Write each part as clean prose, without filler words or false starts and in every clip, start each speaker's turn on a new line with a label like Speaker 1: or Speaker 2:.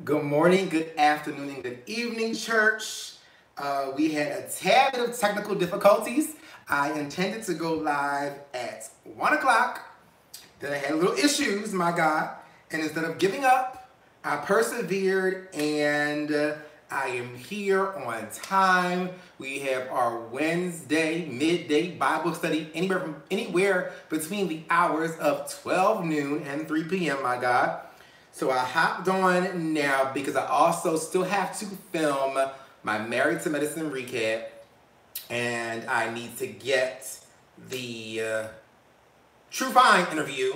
Speaker 1: Good morning, good afternoon, and good evening, church. We had a tad bit of technical difficulties. I intended to go live at 1 o'clock. Then I had little issues, my God. And instead of giving up, I persevered and I am here on time. We have our Wednesday midday Bible study anywhere between the hours of 12 noon and 3 p.m., my God. So I hopped on now because I also still have to film my Married to Medicine recap, and I need to get the True Fine interview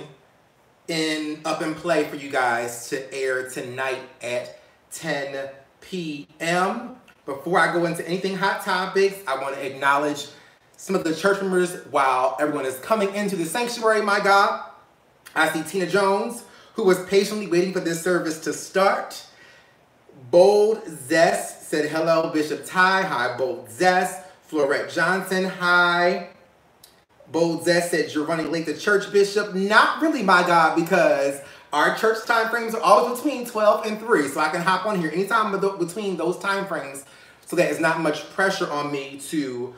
Speaker 1: up in play for you guys to air tonight at 10 p.m. Before I go into anything hot topics, I want to acknowledge some of the church members while everyone is coming into the sanctuary, my God. I see Tina Jones, who was patiently waiting for this service to start. Bold Zest said, hello, Bishop Ty. Hi, Bold Zest. Florette Johnson, hi. Bold Zest said, you're running late to church, Bishop. Not really, my God, because our church time frames are always between 12 and 3, so I can hop on here anytime between those time frames so that it's not much pressure on me to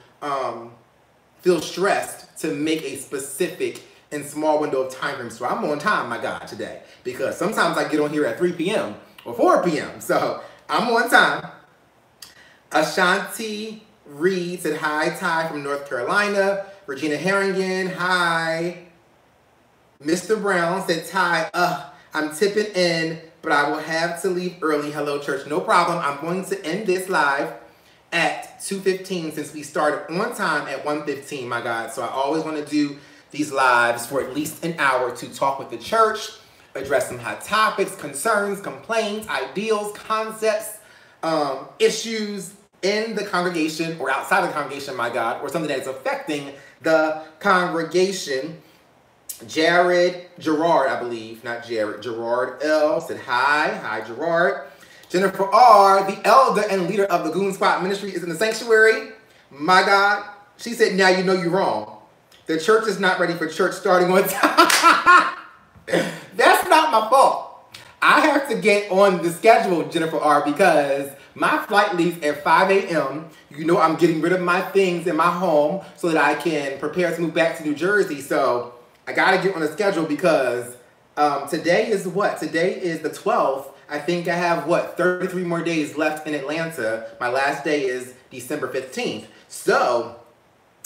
Speaker 1: feel stressed to make a specific and small window of time frame. So I'm on time, my God, today, because sometimes I get on here at 3 p.m. or 4 p.m. So I'm on time. Ashanti Reed said, hi, Ty from North Carolina. Regina Harringen, hi. Mr. Brown said, Ty, I'm tipping in, but I will have to leave early. Hello, church. No problem. I'm going to end this live at 2:15 since we started on time at 1:15, my God. So I always want to do these lives for at least an hour to talk with the church, address some hot topics, concerns, complaints, ideals, concepts, issues in the congregation or outside the congregation, my God, or something that's affecting the congregation. Gerard, I believe, not Jared, Gerard L. said hi. Hi, Gerard. Jennifer R., the elder and leader of the Goon Squad Ministry, is in the sanctuary. My God. She said, now you know you're wrong. The church is not ready for church starting on time. That's not my fault. I have to get on the schedule, Jennifer R., because my flight leaves at 5 a.m. You know I'm getting rid of my things in my home so that I can prepare to move back to New Jersey. So I got to get on the schedule because today is what? Today is the 12th. I think I have, 33 more days left in Atlanta. My last day is December 15th. So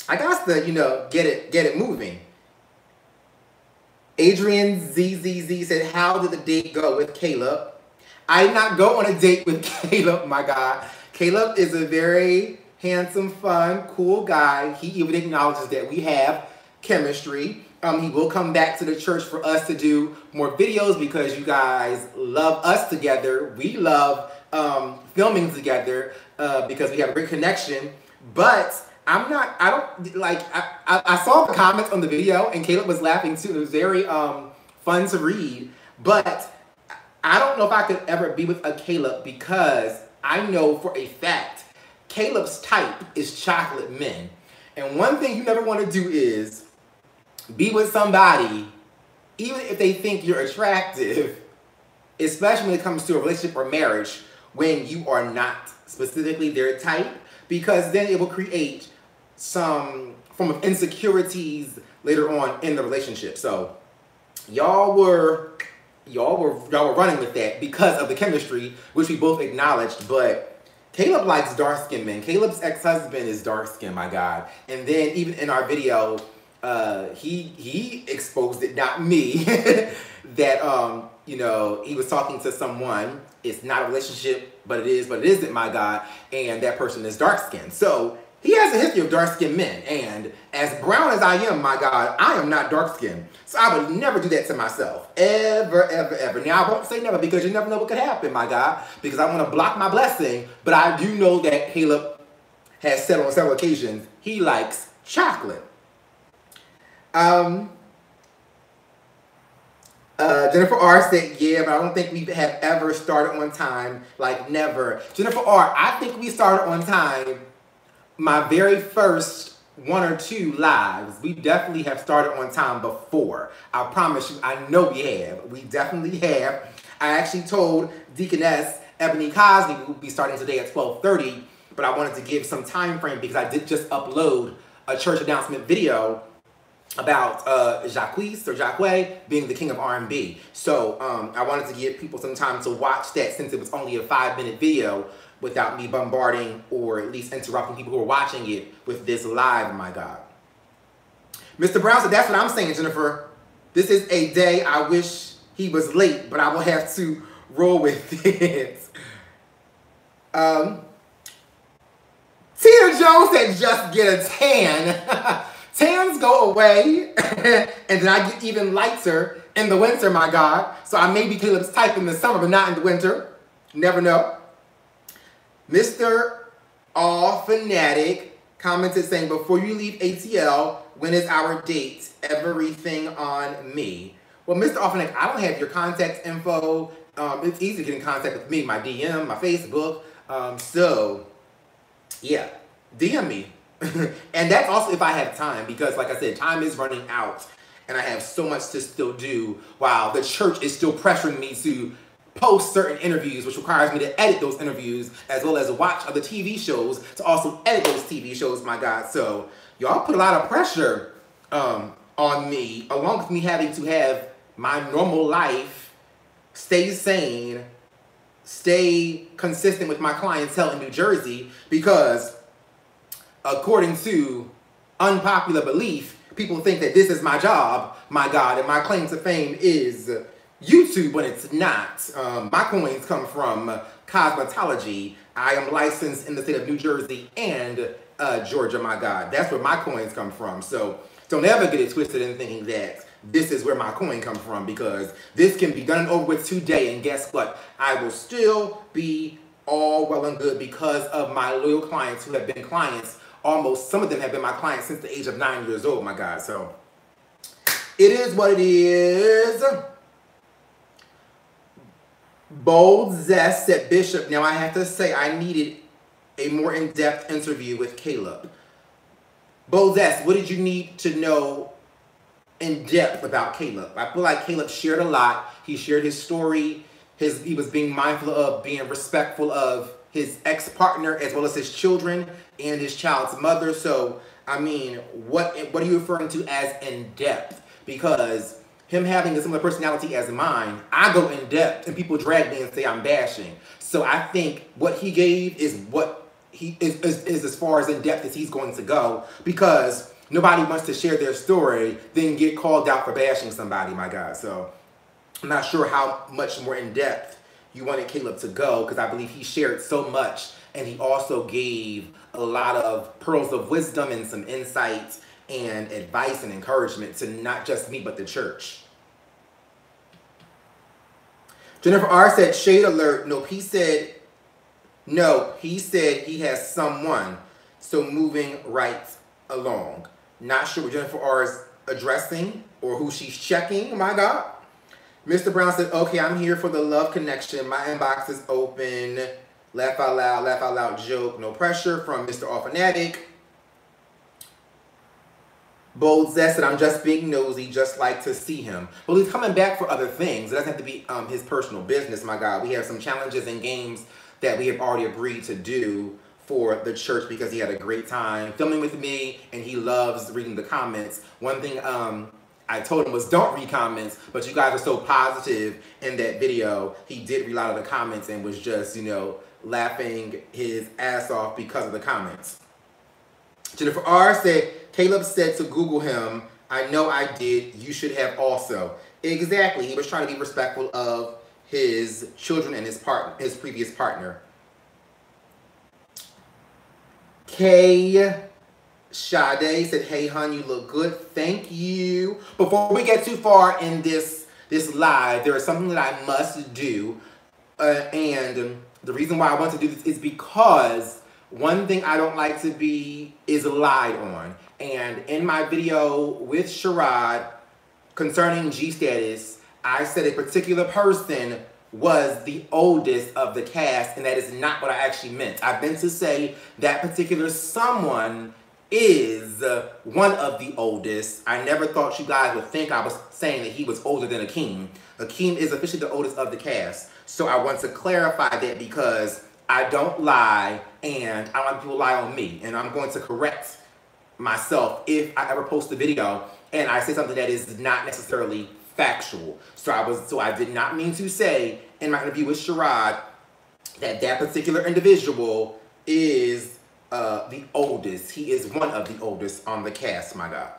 Speaker 1: I got to, get it moving. Adrian ZZZ said, how did the date go with Caleb? I did not go on a date with Caleb, my God. Caleb is a very handsome, fun, cool guy. He even acknowledges that we have chemistry. He will come back to the church for us to do more videos because you guys love us together. We love filming together because we have a great connection. But I saw the comments on the video and Caleb was laughing too. It was very fun to read. But I don't know if I could ever be with a Caleb because I know for a fact Caleb's type is chocolate men. And one thing you never want to do is be with somebody, even if they think you're attractive, especially when it comes to a relationship or marriage, when you are not specifically their type, because then it will create some form of insecurities later on in the relationship. So y'all were running with that because of the chemistry, which we both acknowledged, but Caleb likes dark-skinned men. Caleb's ex-husband is dark-skinned, my God. And then even in our video, he exposed it, not me, that, he was talking to someone. It's not a relationship, but it isn't, my God. And that person is dark-skinned. So he has a history of dark-skinned men. And as brown as I am, my God, I am not dark-skinned. So I would never do that to myself. Ever, ever, ever. Now, I won't say never because you never know what could happen, my God. Because I want to block my blessing. But I do know that Caleb has said on several occasions he likes chocolate. Jennifer R. said, yeah, but I don't think we have ever started on time. Like, never. Jennifer R., I think we started on time my very first 1 or 2 lives. We definitely have started on time before. I promise you, I know we have. We definitely have. I actually told Deaconess Ebony Cosby we will be starting today at 12:30, but I wanted to give some time frame because I did just upload a church announcement video about Jacques being the king of R&B. So I wanted to give people some time to watch that since it was only a 5-minute video without me bombarding or at least interrupting people who are watching it with this live, my God. Mr. Brown said, that's what I'm saying, Jennifer. This is a day I wish he was late, but I will have to roll with it. Tina Jones said, just get a tan. Tans go away, and then I get even lighter in the winter, my God. So I may be Caleb's type in the summer, but not in the winter. Never know. Mr. All Fanatic commented saying, before you leave ATL, when is our date? Everything on me. Well, Mr. All Fanatic, I don't have your contact info. It's easy to get in contact with me, my DM, my Facebook. So, yeah, DM me. And that's also if I have time, because like I said, time is running out and I have so much to still do while the church is still pressuring me to post certain interviews, which requires me to edit those interviews as well as watch other TV shows to also edit those TV shows, my God. So y'all put a lot of pressure on me, along with me having to have my normal life, stay sane, stay consistent with my clientele in New Jersey, because according to unpopular belief, people think that this is my job, my God, and my claim to fame is YouTube, when it's not. My coins come from cosmetology. I am licensed in the state of New Jersey and Georgia, my God. That's where my coins come from. So don't ever get it twisted in thinking that this is where my coin comes from, because this can be done and over with today, and guess what? I will still be all well and good because of my loyal clients who have been clients. Almost, some of them have been my clients since the age of 9 years old, my God. So it is what it is. Bold Zest said, Bishop, now I have to say I needed a more in-depth interview with Caleb. Bold Zest, what did you need to know in depth about Caleb? I feel like Caleb shared a lot. He shared his story. He was being mindful of being respectful of his ex-partner as well as his children and his child's mother. So, I mean, what are you referring to as in-depth? Because him having a similar personality as mine, I go in-depth and people drag me and say I'm bashing. So I think what he gave is what he is as far as in-depth as he's going to go, because nobody wants to share their story then get called out for bashing somebody, my God. So I'm not sure how much more in-depth you wanted Caleb to go, because I believe he shared so much, and he also gave a lot of pearls of wisdom and some insights and advice and encouragement to not just me, but the church. Jennifer R. said, shade alert. Nope, he said he has someone. So moving right along. Not sure what Jennifer R. is addressing or who she's checking, my God. Mr. Brown said, okay, I'm here for the love connection. My inbox is open. Laugh out loud joke. No pressure from Mr. All Fanatic. Bold Zest said, I'm just being nosy, just like to see him. Well, he's coming back for other things. It doesn't have to be his personal business, my God. We have some challenges and games that we have already agreed to do for the church because he had a great time filming with me and he loves reading the comments. One thing I told him was don't read comments, but you guys are so positive in that video. He did read a lot of the comments and was just, you know, laughing his ass off because of the comments. Jennifer R. said, Caleb said to Google him. I know I did. You should have also. Exactly. He was trying to be respectful of his children and his previous partner. Kay Sade said, hey, hon, you look good. Thank you. Before we get too far in this live, there is something that I must do. And the reason why I want to do this is because one thing I don't like to be is lied on. And in my video with Sherrod concerning G-status, I said a particular person was the oldest of the cast, and that is not what I actually meant. I meant to say that particular someone is one of the oldest. I never thought you guys would think I was saying that he was older than Akeem. Akeem is officially the oldest of the cast. So I want to clarify that because I don't lie and I don't like people lie on me. And I'm going to correct myself if I ever post a video and I say something that is not necessarily factual. So I did not mean to say in my interview with Sherrod that particular individual is the oldest. He is one of the oldest on the cast, my God.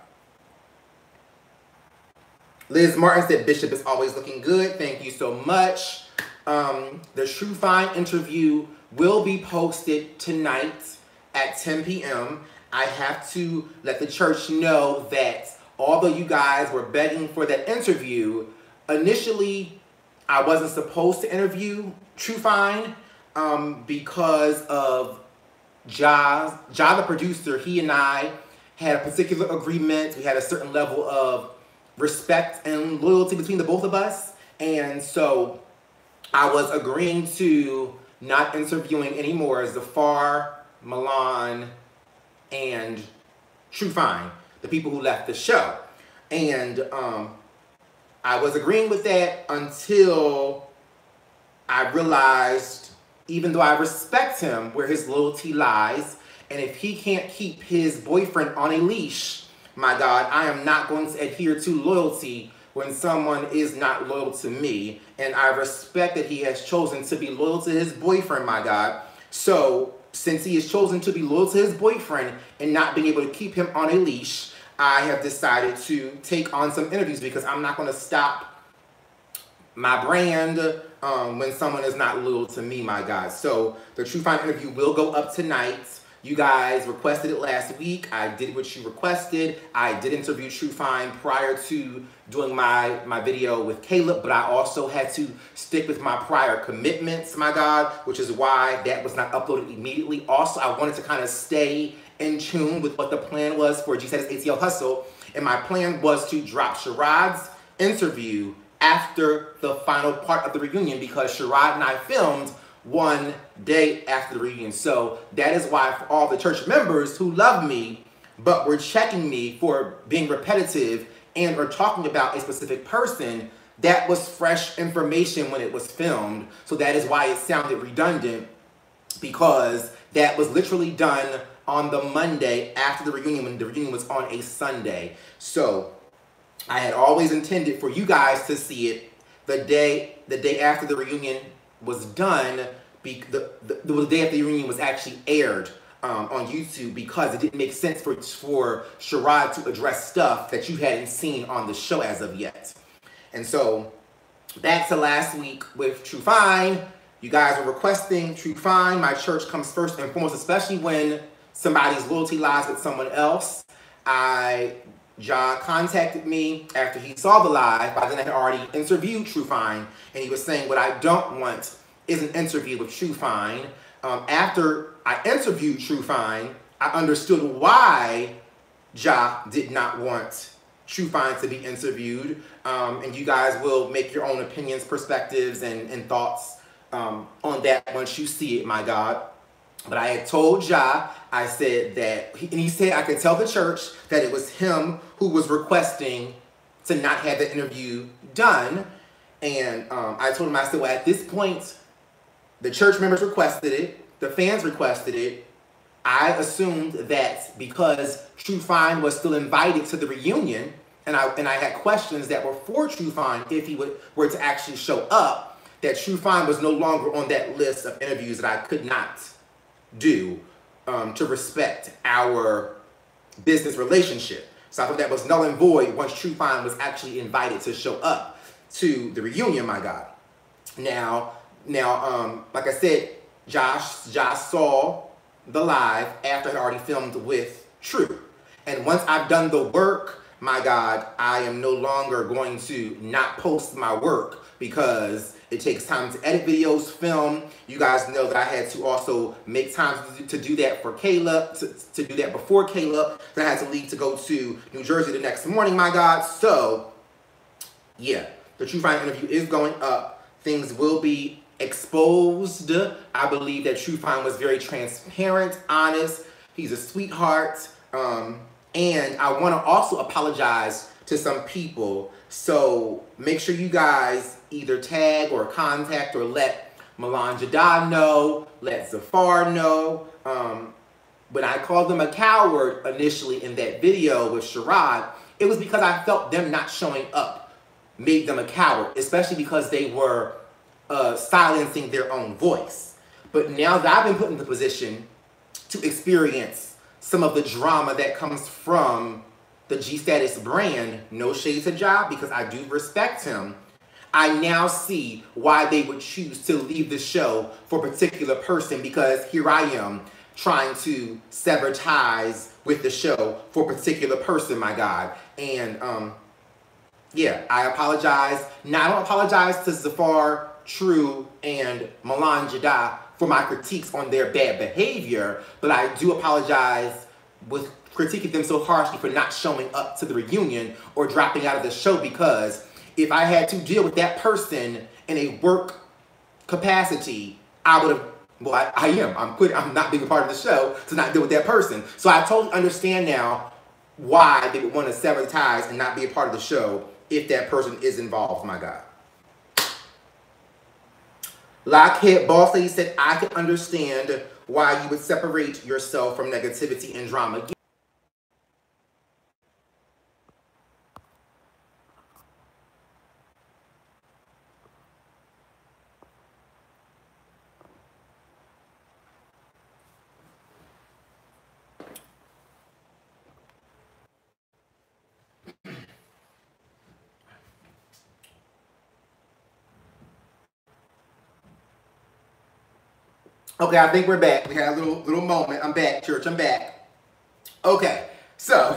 Speaker 1: Liz Martin said, Bishop is always looking good. Thank you so much. The True Fine interview will be posted tonight at 10 p.m. I have to let the church know that although you guys were begging for that interview, initially I wasn't supposed to interview True Fine because of Ja, the producer. He and I had a particular agreement. We had a certain level of respect and loyalty between the both of us. And so I was agreeing to not interviewing anymore Zafar, Milan, and True Fine, the people who left the show. And I was agreeing with that until I realized, even though I respect him, where his loyalty lies, and if he can't keep his boyfriend on a leash, my God, I am not going to adhere to loyalty when someone is not loyal to me. And I respect that he has chosen to be loyal to his boyfriend, my God. So since he has chosen to be loyal to his boyfriend and not being able to keep him on a leash, I have decided to take on some interviews because I'm not going to stop my brand when someone is not loyal to me, my God. So the True Fine interview will go up tonight. You guys requested it last week. I did what you requested. I did interview True Fine prior to doing my video with Caleb, but I also had to stick with my prior commitments, my God, which is why that was not uploaded immediately. Also, I wanted to kind of stay in tune with what the plan was for G-Status ATL Hustle, and my plan was to drop Sherrod's interview after the final part of the reunion because Sherrod and I filmed one day after the reunion. So that is why for all the church members who love me but were checking me for being repetitive and or talking about a specific person, that was fresh information when it was filmed. So that is why it sounded redundant, because that was literally done on the Monday after the reunion when the reunion was on a Sunday. So I had always intended for you guys to see it the day after the reunion was done, the day after the reunion was actually aired on YouTube, because it didn't make sense for Sherrod to address stuff that you hadn't seen on the show as of yet. And so back to last week with True Fine. You guys were requesting True Fine. My church comes first and foremost, especially when somebody's loyalty lies with someone else. John contacted me after he saw the live. By then I had already interviewed True Fine, and he was saying what I don't want is an interview with True Fine. After I interviewed True Fine, I understood why Ja did not want True Fine to be interviewed. And you guys will make your own opinions, perspectives, and thoughts on that once you see it, my God. But I had told Ja, I said that, and he said I could tell the church that it was him who was requesting to not have the interview done. And I told him, I said, well, at this point, the church members requested it, the fans requested it. I assumed that because True Fine was still invited to the reunion, and I had questions that were for True Fine if he were to actually show up, that True Fine was no longer on that list of interviews that I could not do to respect our business relationship. So I thought that was null and void once True Fine was actually invited to show up to the reunion, my God. Now, like I said, Josh saw the live after I had already filmed with True. And once I've done the work, my God, I am no longer going to not post my work because it takes time to edit videos, film. You guys know that I had to also make time to do that for Caleb, to do that before Caleb. Then I had to leave to go to New Jersey the next morning, my God. So, yeah, the True Fine interview is going up. Things will be exposed. I believe that True Fine was very transparent, honest. He's a sweetheart. And I want to also apologize to some people. So make sure you guys either tag or contact or let Milan Jadad know, let Zafar know. When I called them a coward initially in that video with Sherrod, it was because I felt them not showing up made them a coward, especially because they were silencing their own voice. But now that I've been put in the position to experience some of the drama that comes from the G-Status brand, no shade to Job, because I do respect him, I now see why they would choose to leave the show for a particular person, because here I am trying to sever ties with the show for a particular person, my God. And yeah, I apologize. Now, I don't apologize to Zafar, True, and Milan Jadad for my critiques on their bad behavior, but I do apologize with critiquing them so harshly for not showing up to the reunion or dropping out of the show, because if I had to deal with that person in a work capacity, I would have, well, I am. I'm not being a part of the show to not deal with that person. So I totally understand now why they would want to sever ties and not be a part of the show if that person is involved, my God. Lockheed Boss Lady said, I can understand why you would separate yourself from negativity and drama. Okay, I think we're back. We had a little moment. I'm back, church. I'm back. Okay, so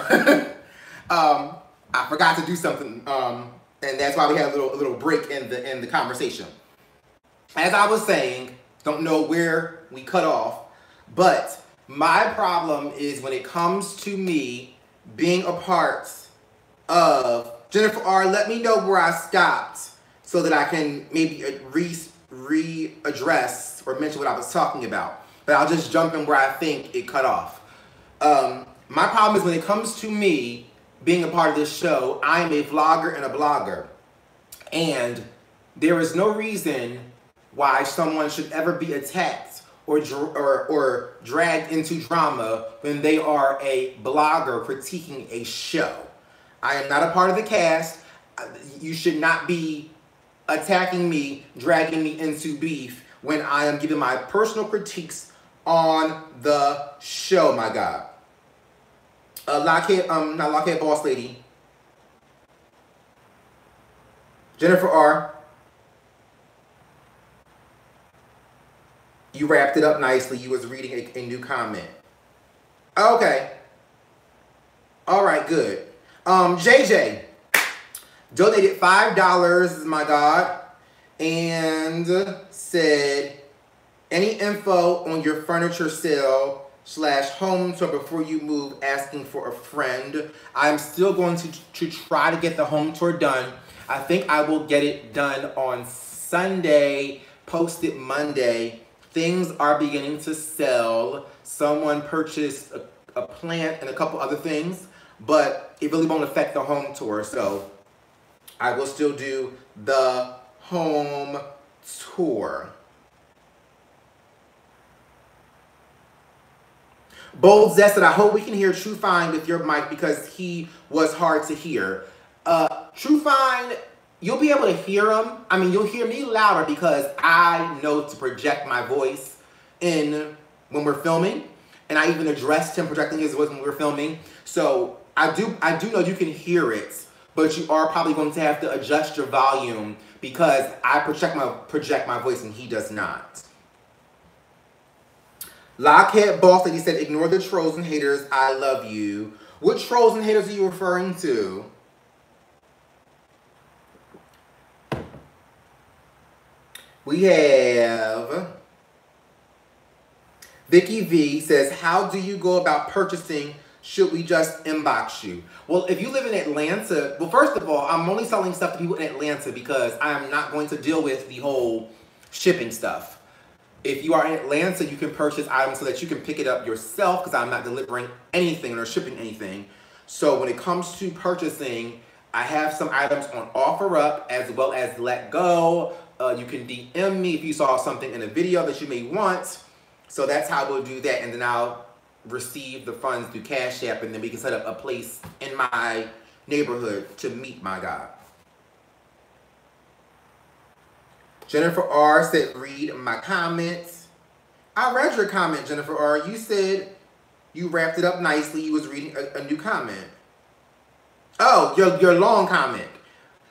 Speaker 1: I forgot to do something, and that's why we had a little break in the conversation. As I was saying, don't know where we cut off, but my problem is when it comes to me being a part of Jennifer R. Let me know where I stopped so that I can maybe readdress or mention what I was talking about. But I'll just jump in where I think it cut off. My problem is when it comes to me being a part of this show, I am a vlogger and a blogger. And there is no reason why someone should ever be attacked or dragged into drama when they are a blogger critiquing a show. I am not a part of the cast. You should not be attacking me, dragging me into beef when I am giving my personal critiques on the show, my God. Not Lockheed Boss Lady. Jennifer R. You wrapped it up nicely. You was reading a new comment. Okay. All right, good. JJ donated $5, my God, and said, any info on your furniture sale / home tour before you move, asking for a friend. I'm still going to try to get the home tour done. I think I will get it done on Sunday, post it Monday. Things are beginning to sell. Someone purchased a plant and a couple other things, but it really won't affect the home tour, so I will still do the home tour. Bold Zested, I hope we can hear True Fine with your mic because he was hard to hear. True Fine, you'll be able to hear him. I mean, you'll hear me louder because I know to project my voice in when we're filming. And I even addressed him projecting his voice when we were filming. So I do know you can hear it, but you are probably going to have to adjust your volume because I project my voice and he does not. Lockheed Boss Lady said, ignore the trolls and haters. I love you. What trolls and haters are you referring to? We have Vicky V says, how do you go about purchasing? Should we just inbox you? Well, if you live in Atlanta, well, first of all, I'm only selling stuff to people in Atlanta because I'm not going to deal with the whole shipping stuff. If you are in Atlanta, you can purchase items so that you can pick it up yourself because I'm not delivering anything or shipping anything. So when it comes to purchasing, I have some items on OfferUp as well as Let Go. You can DM me if you saw something in a video that you may want. So that's how we'll do that. And then I'll receive the funds through Cash App, and then we can set up a place in my neighborhood to meet my God. Jennifer R. said, read my comments. I read your comment, Jennifer R. You said you wrapped it up nicely. You was reading a new comment. Oh, your long comment.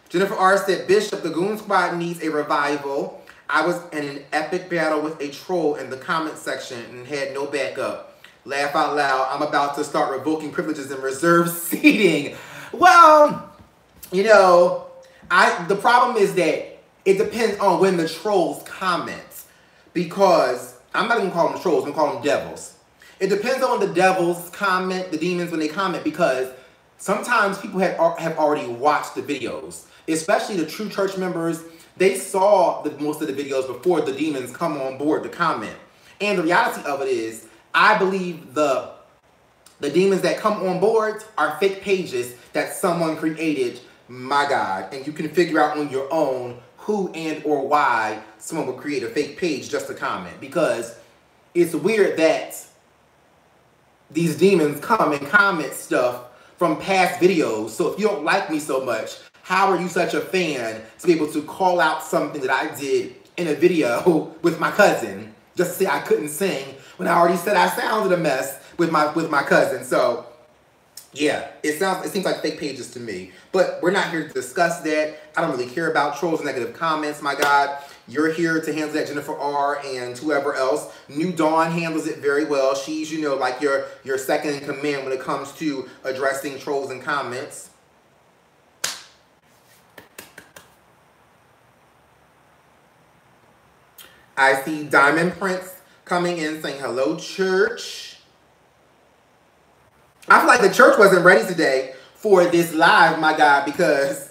Speaker 1: Jennifer R. said, Bishop, the Goon Squad needs a revival. I was in an epic battle with a troll in the comment section and had no backup. Laugh out loud. I'm about to start revoking privileges and reserve seating. Well, you know, the problem is that it depends on when the trolls comment, because I'm not even calling them trolls, I'm calling them devils. It depends on when the devils comment, the demons when they comment, because sometimes people have already watched the videos, especially the true church members. They saw most of the videos before the demons come on board to comment. And the reality of it is, I believe the demons that come on board are fake pages that someone created, my God, and you can figure out on your own who and or why someone would create a fake page just to comment, because it's weird that these demons come and comment stuff from past videos. So if you don't like me so much, how are you such a fan to be able to call out something that I did in a video with my cousin just to say I couldn't sing when I already said I sounded a mess with my cousin? So yeah, it seems like fake pages to me. But we're not here to discuss that. I don't really care about trolls and negative comments, my God. You're here to handle that, Jennifer R. and whoever else. New Dawn handles it very well. She's, you know, like your second in command when it comes to addressing trolls and comments. I see Diamond Prince coming in saying, hello, church. I feel like the church wasn't ready today for this live, my God, because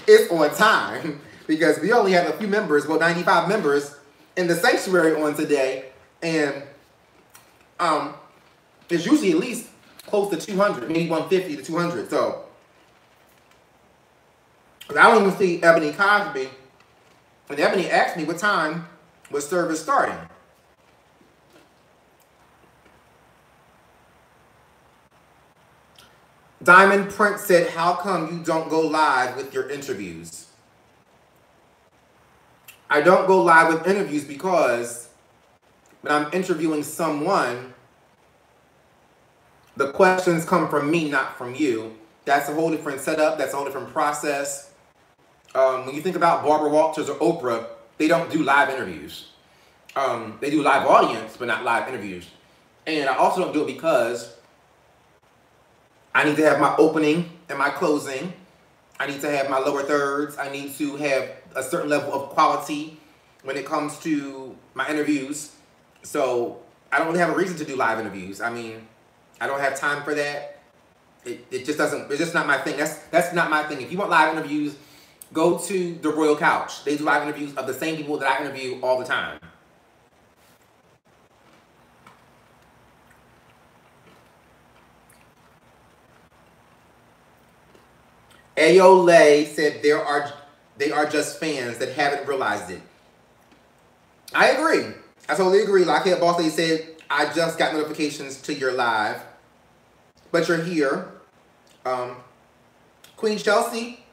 Speaker 1: it's on time. Because we only have a few members, well, 95 members in the sanctuary on today. And it's usually at least close to 200, maybe 150 to 200. So I don't even see Ebony Cosby. And Ebony asked me what time was service starting. Diamond Prince said, how come you don't go live with your interviews? I don't go live with interviews because when I'm interviewing someone, the questions come from me, not from you. That's a whole different setup. That's a whole different process. When you think about Barbara Walters or Oprah, they don't do live interviews. They do live audience, but not live interviews. And I also don't do it because I need to have my opening and my closing. I need to have my lower thirds. I need to have a certain level of quality when it comes to my interviews. So I don't really have a reason to do live interviews. I mean, I don't have time for that. It just doesn't, it's just not my thing. That's not my thing. If you want live interviews, go to the Royal Couch. They do live interviews of the same people that I interview all the time. Ayole said they are just fans that haven't realized it. I agree. I totally agree. Like Boss Lady said, I just got notifications to your live, but you're here. Queen Chelsea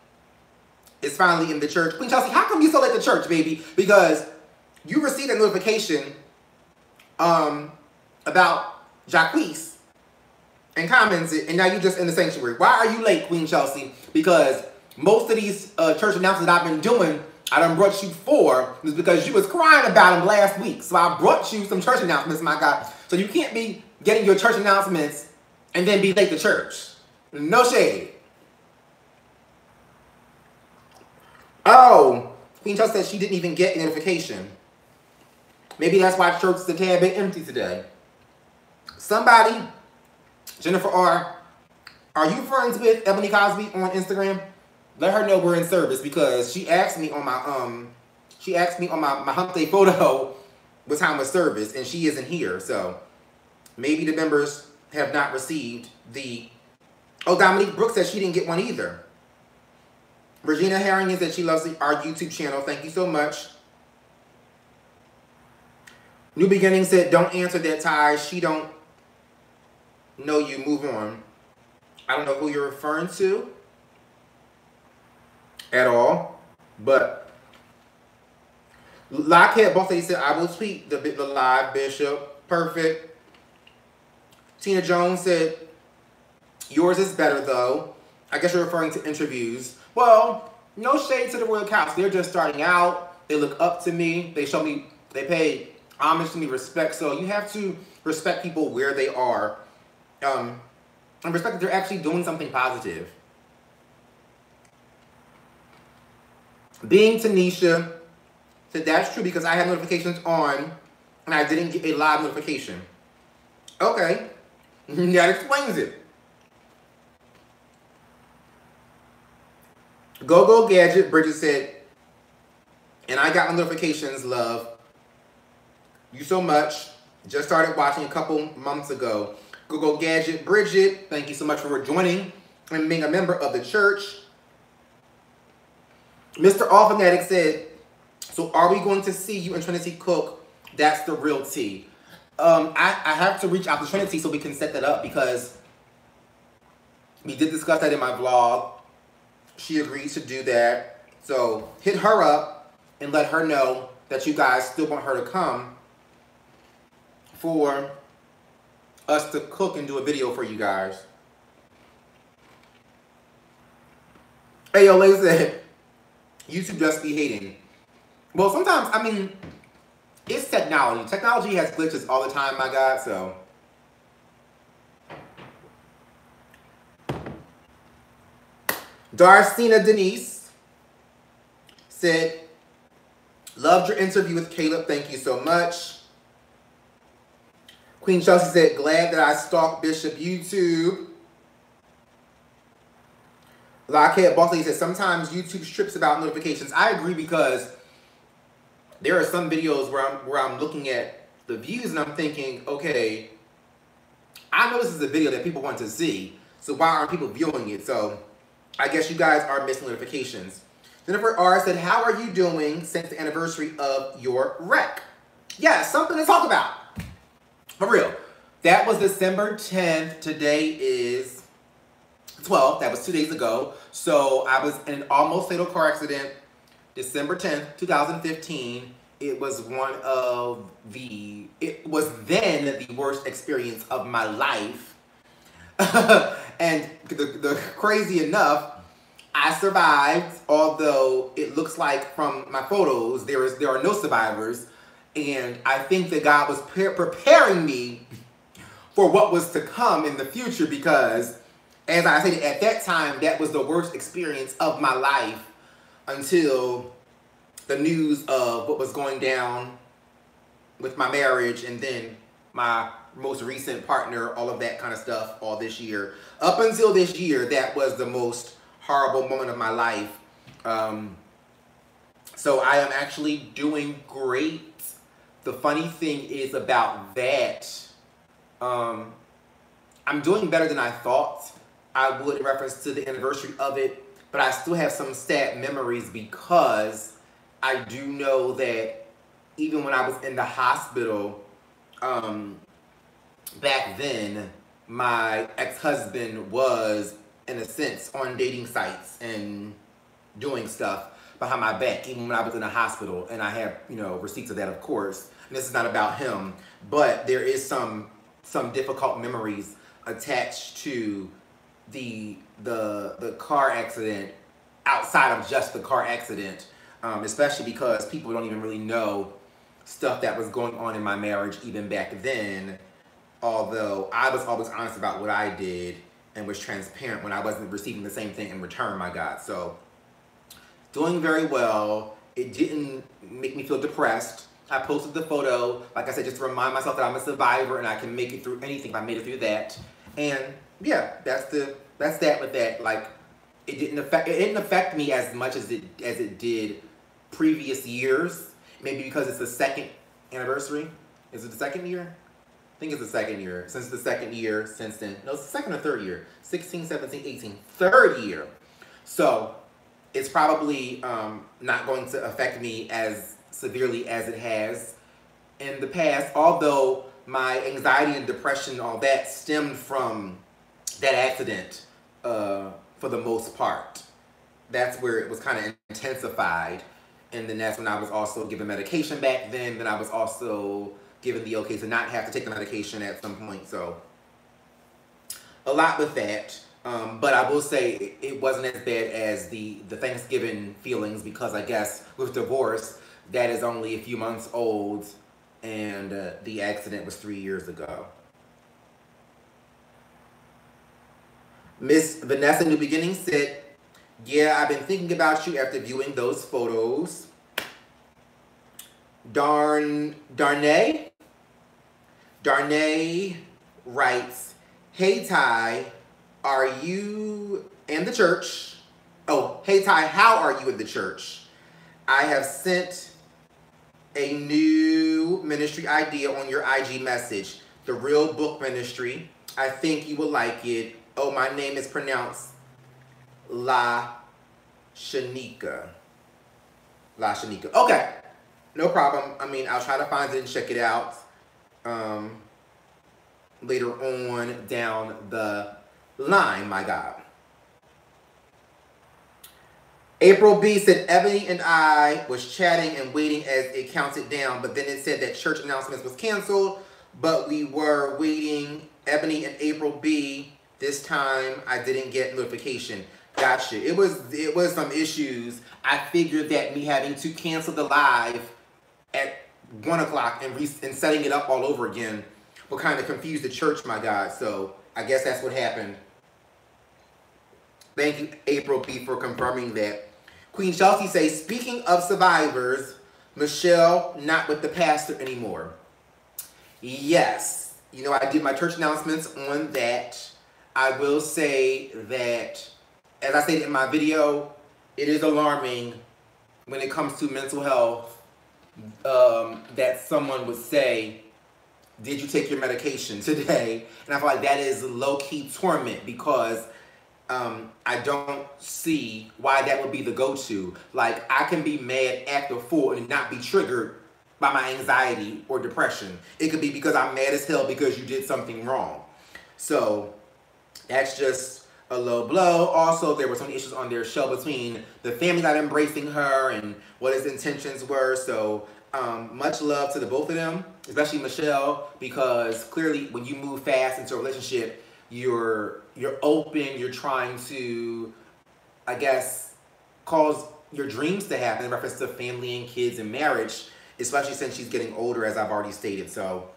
Speaker 1: is finally in the church. Queen Chelsea, how come you so late to church, baby? Because you received a notification about Jacquees and commented, and now you're just in the sanctuary. Why are you late, Queen Chelsea? Because most of these church announcements that I've been doing, I done brought you for, is because you was crying about them last week. So I brought you some church announcements, my God. So you can't be getting your church announcements and then be late to church. No shade. Oh, Queen Chelsea said she didn't even get a notification. Maybe that's why church is a tad bit empty today. Somebody, Jennifer R., are you friends with Ebony Cosby on Instagram? Let her know we're in service, because she asked me on my my hump day photo what time was service, and she isn't here. So maybe the members have not received the... Oh, Dominique Brooks says she didn't get one either. Regina Harrington said she loves our YouTube channel. Thank you so much. New Beginning said, don't answer that, Ty. She don't know you. Move on. I don't know who you're referring to at all, but Lockhead Boss Lady said, I will tweet the live, Bishop. Perfect. Tina Jones said, yours is better, though. I guess you're referring to interviews. Well, no shade to the Royal Couch. They're just starting out. They look up to me. They show me, they pay homage to me, respect. So you have to respect people where they are. And respect that they're actually doing something positive. Being Tanisha said, that's true because I had notifications on and I didn't get a live notification. Okay. That explains it. Go Gadget, Bridget said, and I got my notifications, love. You so much. Just started watching a couple months ago. Go Gadget, Bridget, thank you so much for joining and being a member of the church. Mr. All Fanatic said, so are we going to see you and Trinity cook? That's the real tea. I have to reach out to Trinity so we can set that up because we did discuss that in my vlog. She agreed to do that. So hit her up and let her know that you guys still want her to come for us to cook and do a video for you guys. Hey, yo, lady said, YouTube just be hating. Well, sometimes, I mean, it's technology. Technology has glitches all the time, my God, so. Darcina Denise said, loved your interview with Caleb. Thank you so much. Queen Chelsea said, glad that I stalked Bishop YouTube. Lockhead Bosley said, sometimes YouTube strips about notifications. I agree because there are some videos where I'm looking at the views and I'm thinking, okay, I know this is a video that people want to see, so why aren't people viewing it? So I guess you guys are missing notifications. Jennifer R said, how are you doing since the anniversary of your wreck? Yeah, something to talk about. For real. That was December 10th. Today is 12th. That was 2 days ago. So I was in an almost fatal car accident December 10th, 2015. It was it was then the worst experience of my life. And the crazy enough, I survived, although it looks like from my photos, there are no survivors. And I think that God was preparing me for what was to come in the future because, as I said, at that time, that was the worst experience of my life until the news of what was going down with my marriage and then my most recent partner, all of that kind of stuff, all this year. Up until this year, that was the most horrible moment of my life. So I am actually doing great. The funny thing is about that, I'm doing better than I thought I would in reference to the anniversary of it, but I still have some sad memories because I do know that even when I was in the hospital, back then, my ex-husband was, in a sense, on dating sites and doing stuff behind my back, even when I was in the hospital. And I have, you know, receipts of that, of course. And this is not about him, but there is some difficult memories attached to the car accident outside of just the car accident, especially because people don't even really know stuff that was going on in my marriage even back then. Although I was always honest about what I did and was transparent when I wasn't receiving the same thing in return, my God. So, doing very well. It didn't make me feel depressed. I posted the photo, like I said, just to remind myself that I'm a survivor and I can make it through anything if I made it through that. And yeah, that's that with that. Like, it didn't affect me as much as it did previous years. Maybe because it's the second anniversary. Is it the second year? I think it's the second year. Since the second year, since then. No, it's the second or third year. 16, 17, 18. Third year. So it's probably not going to affect me as severely as it has in the past. Although my anxiety and depression and all that stemmed from that accident for the most part. That's where it was kind of intensified. And then that's when I was also given medication back then. Then I was also given the okay to not have to take the medication at some point. So a lot with that. But I will say it wasn't as bad as the Thanksgiving feelings, because I guess with divorce, that is only a few months old, and the accident was 3 years ago. Miss Vanessa New Beginning said, yeah, I've been thinking about you after viewing those photos. Darnay writes, hey Ty, are you in the church? Oh, hey Ty, how are you in the church? I have sent a new ministry idea on your IG message, The Real Book Ministry. I think you will like it. Oh, my name is pronounced La Shanika. La Shanika. Okay, no problem. I mean, I'll try to find it and check it out later on down the line, my God. April B said, Ebony and I was chatting and waiting as it counted down, but then it said that church announcements was canceled, but we were waiting. Ebony and April B, this time I didn't get notification. Gotcha. It was some issues. I figured that me having to cancel the live at 1 o'clock and setting it up all over again will kind of confuse the church, my God. So I guess that's what happened. Thank you, April B, for confirming that. Queen Chelsea says, speaking of survivors, Michelle not with the pastor anymore. Yes. You know, I did my church announcements on that. I will say that, as I stated in my video, it is alarming when it comes to mental health that someone would say, did you take your medication today? And I feel like that is low-key torment, because I don't see why that would be the go-to. Like, I can be mad at the full and not be triggered by my anxiety or depression. It could be because I'm mad as hell because you did something wrong. So that's just a low blow. Also, there were some issues on their show between the family not embracing her and what his intentions were. So much love to the both of them, especially Michelle, because clearly when you move fast into a relationship, you're open, you're trying to, I guess, cause your dreams to happen in reference to family and kids and marriage, especially since she's getting older, as I've already stated. So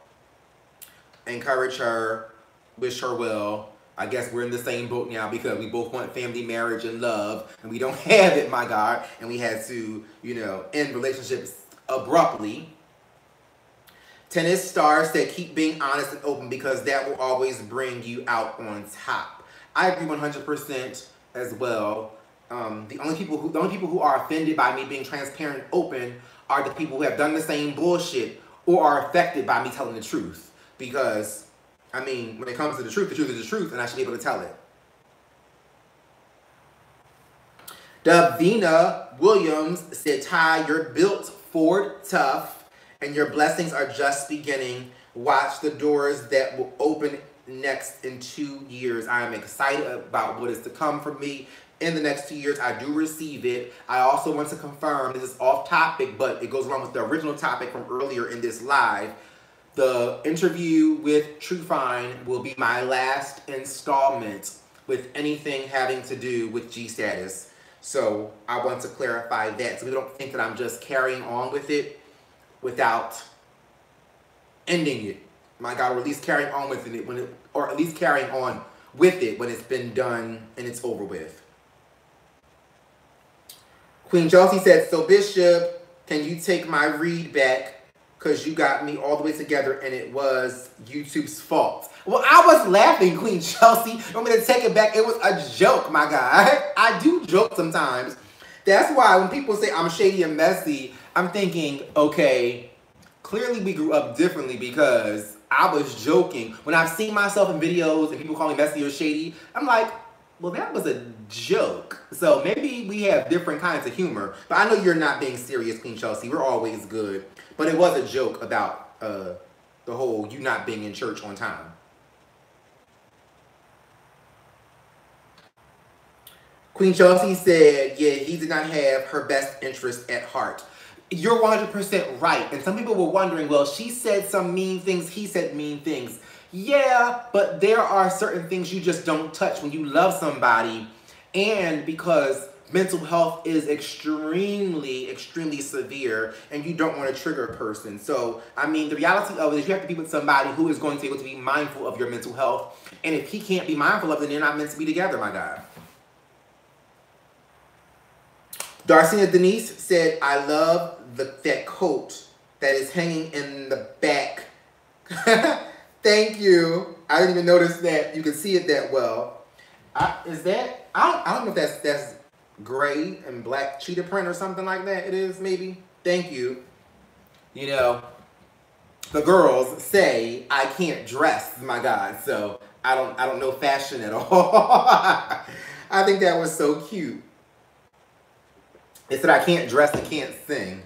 Speaker 1: encourage her, wish her well. I guess we're in the same boat now because we both want family, marriage, and love, and we don't have it, my God, and we had to, you know, end relationships abruptly. Tennis Star said, keep being honest and open because that will always bring you out on top. I agree 100% as well. The only people who are offended by me being transparent and open are the people who have done the same bullshit or are affected by me telling the truth. Because, I mean, when it comes to the truth is the truth, and I should be able to tell it. Davina Williams said, Ty, you're built Ford tough, and your blessings are just beginning. Watch the doors that will open next in 2 years. I am excited about what is to come for me in the next 2 years. I do receive it. I also want to confirm, this is off topic, but it goes along with the original topic from earlier in this live. The interview with Trufine will be my last installment with anything having to do with G-Status. So I want to clarify that, so we don't think that I'm just carrying on with it without ending it. My God, or at least carrying on with it when it's been done and it's over with. Queen Chelsea said, so Bishop, can you take my read back? Because you got me all the way together and it was YouTube's fault. Well, I was laughing, Queen Chelsea. I'm going to take it back. It was a joke, my guy. I do joke sometimes. That's why when people say I'm shady and messy, I'm thinking, okay, clearly we grew up differently because I was joking. When I've seen myself in videos and people call me messy or shady, I'm like, well, that was a joke. So maybe we have different kinds of humor. But I know you're not being serious, Queen Chelsea. We're always good. But it was a joke about the whole you not being in church on time. Queen Chelsea said, yeah, he did not have her best interest at heart. You're 100% right. And some people were wondering, well, she said some mean things, he said mean things. Yeah, but there are certain things you just don't touch when you love somebody. And because mental health is extremely, extremely severe and you don't want to trigger a person. So, I mean, the reality of it is you have to be with somebody who is going to be able to be mindful of your mental health. And if he can't be mindful of it, then they're not meant to be together, my God. Darcina Denise said, I love that coat that is hanging in the back. Thank you. I didn't even notice that you can see it that well. I don't know if that's gray and black cheetah print or something like that. It is, maybe. Thank you. You know, the girls say I can't dress, my God. So I don't know fashion at all. I think that was so cute. They said I can't dress and can't sing.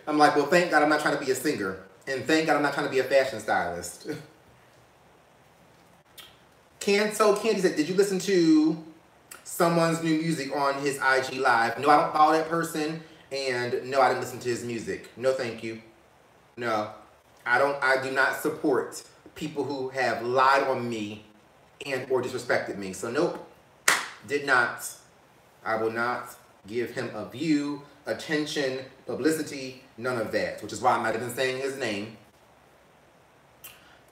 Speaker 1: I'm like, well, thank God I'm not trying to be a singer. And thank God I'm not trying to be a fashion stylist. Candy said, did you listen to someone's new music on his IG Live? No, I don't follow that person. And no, I didn't listen to his music. No, thank you. No, I do not support people who have lied on me and or disrespected me. So nope, did not. I will not give him a view, attention, publicity, none of that, which is why I'm not even saying his name.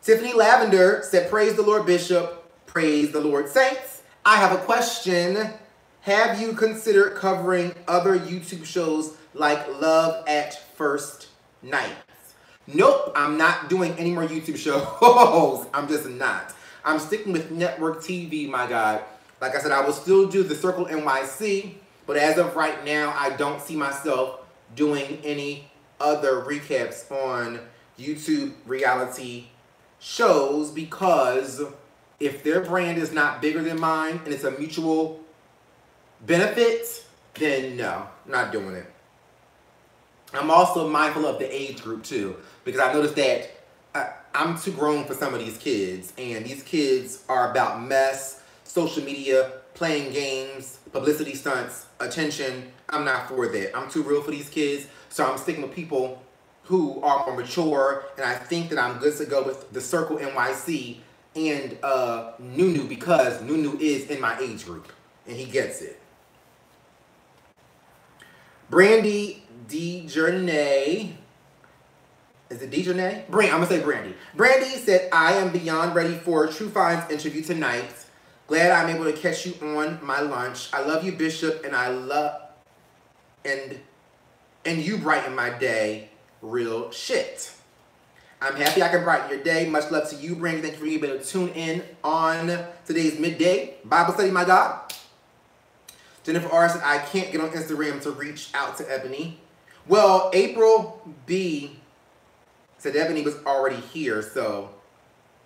Speaker 1: Tiffany Lavender said, praise the Lord, Bishop. Praise the Lord, saints. I have a question. Have you considered covering other YouTube shows like Love at First Night? Nope, I'm not doing any more YouTube shows. I'm just not. I'm sticking with network TV, my God. Like I said, I will still do the Circle NYC. But as of right now, I don't see myself doing any other recaps on YouTube reality shows because if their brand is not bigger than mine and it's a mutual benefit, then no, I'm not doing it. I'm also mindful of the age group too because I noticed that I'm too grown for some of these kids and these kids are about mess, social media, playing games, publicity stunts, attention. I'm not for that. I'm too real for these kids. So I'm sticking with people who are more mature. And I think that I'm good to go with the Circle NYC and Nunu because Nunu is in my age group. And he gets it. Brandy DeJournay. Is it DeJournay? I'm going to say Brandy. Brandy said, I am beyond ready for a True Finds interview tonight. Glad I'm able to catch you on my lunch. I love you, Bishop, and I love and you brighten my day. Real shit. I'm happy I can brighten your day. Much love to you, Brandy. Thank you for being able to tune in on today's midday Bible study, my God. Jennifer R said, I can't get on Instagram to reach out to Ebony. Well, April B said Ebony was already here, so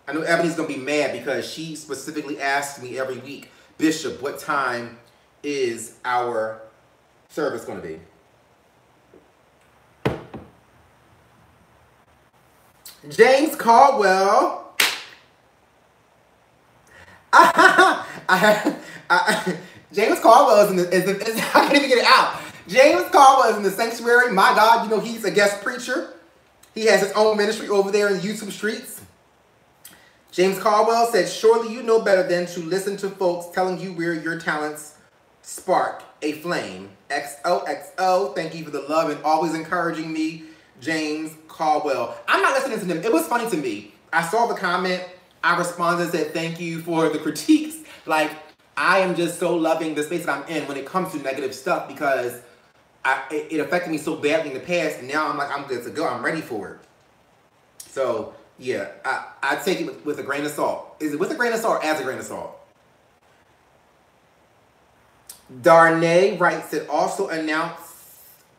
Speaker 1: I know Ebony's going to be mad because she specifically asks me every week, Bishop, what time is our service going to be? James Caldwell. James Caldwell is in the, I can't even get it out. James Caldwell is in the sanctuary. My God, you know, he's a guest preacher. He has his own ministry over there in the YouTube streets. James Caldwell said, surely you know better than to listen to folks telling you where your talents spark a flame. XOXO, thank you for the love and always encouraging me, James Caldwell. I'm not listening to them. It was funny to me. I saw the comment. I responded and said, thank you for the critiques. Like, I am just so loving the space that I'm in when it comes to negative stuff because it affected me so badly in the past. And now I'm like, I'm good to go. I'm ready for it. So, yeah, I take it with a grain of salt. Is it with a grain of salt or as a grain of salt? Darnay writes that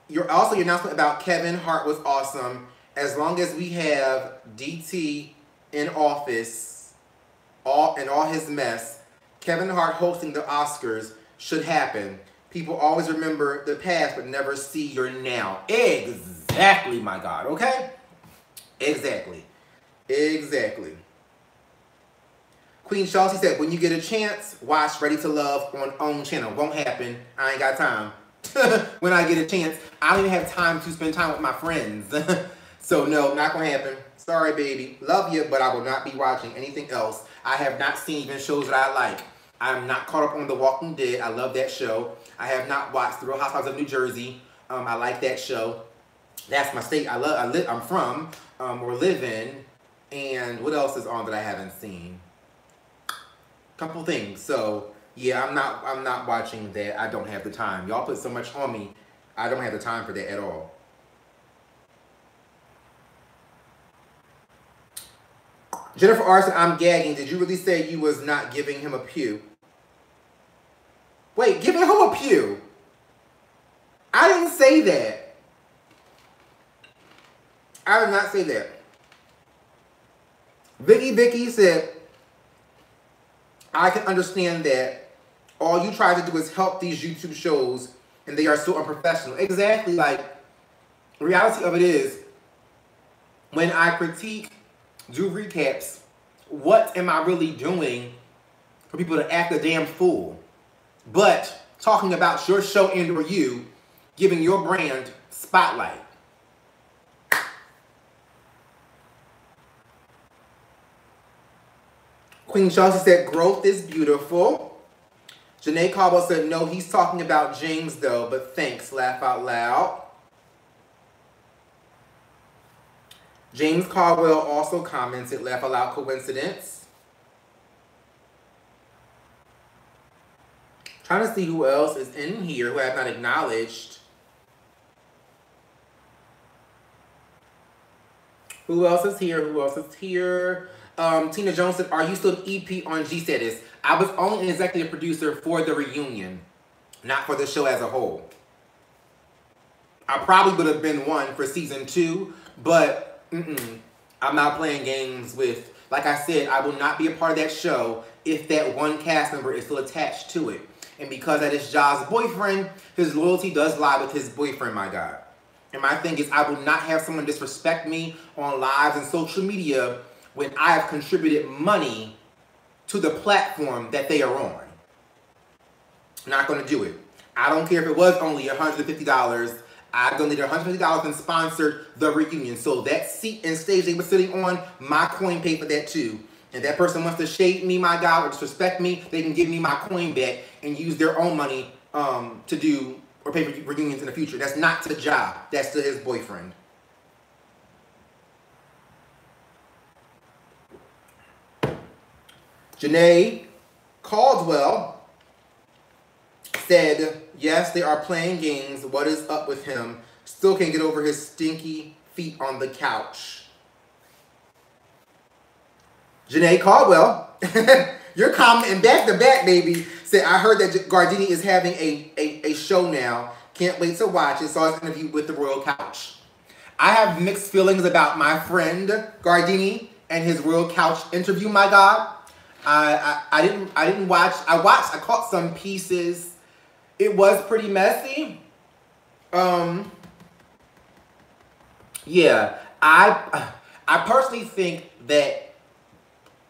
Speaker 1: your announcement about Kevin Hart was awesome. as long as we have DT in office, and all his mess, Kevin Hart hosting the Oscars should happen. People always remember the past but never see your now. Exactly, my God, okay? Exactly. Exactly. Queen Chelsea said, when you get a chance, watch Ready to Love on OWN channel. Won't happen. I ain't got time. When I get a chance, I don't even have time to spend time with my friends. So no, not gonna happen. Sorry, baby. Love you, but I will not be watching anything else. I have not seen even shows that I like. I'm not caught up on The Walking Dead. I love that show. I have not watched The Real Housewives of New Jersey. I like that show. That's my state. I'm from or live in. And what else is on that I haven't seen? Couple things. So yeah, I'm not watching that. I don't have the time. Y'all put so much on me. I don't have the time for that at all. Jennifer Arson, I'm gagging. Did you really say you was not giving him a pew? Wait, giving him a pew? I didn't say that. I did not say that. Vicky said, I can understand that all you try to do is help these YouTube shows and they are so unprofessional. Exactly, like, the reality of it is, when I critique, do recaps, what am I really doing for people to act a damn fool? But talking about your show and or you, giving your brand spotlight. Queen Chelsea said, growth is beautiful. Janae Caldwell said, no, he's talking about James though, but thanks, laugh out loud. James Caldwell also commented, laugh out loud, coincidence. Trying to see who else is in here who I have not acknowledged. Who else is here? Who else is here? Tina Jones said, are you still an EP on G-Status? I was only an executive producer for the reunion, not for the show as a whole. I probably would have been one for season 2, but I'm not playing games with, like I said, I will not be a part of that show if that one cast member is still attached to it. And because that is Ja's boyfriend, his loyalty does lie with his boyfriend, my God. And my thing is, I will not have someone disrespect me on lives and social media when I have contributed money to the platform that they are on. Not going to do it. I don't care if it was only $150. I donated $150 and sponsored the reunion. So that seat and stage they were sitting on, my coin paid for that too. And that person wants to shade me, my God, or disrespect me, they can give me my coin back and use their own money to do or pay for reunions in the future. That's not to Ja. That's to his boyfriend. Janae Caldwell said, yes, they are playing games. What is up with him? Still can't get over his stinky feet on the couch. Janae Caldwell, you're commenting back to back, baby. Said, I heard that Gardini is having a show now. Can't wait to watch it. Saw his interview with the Royal Couch. I have mixed feelings about my friend Gardini and his Royal Couch interview, my God. I didn't watch. I caught some pieces. It was pretty messy. Yeah, I personally think that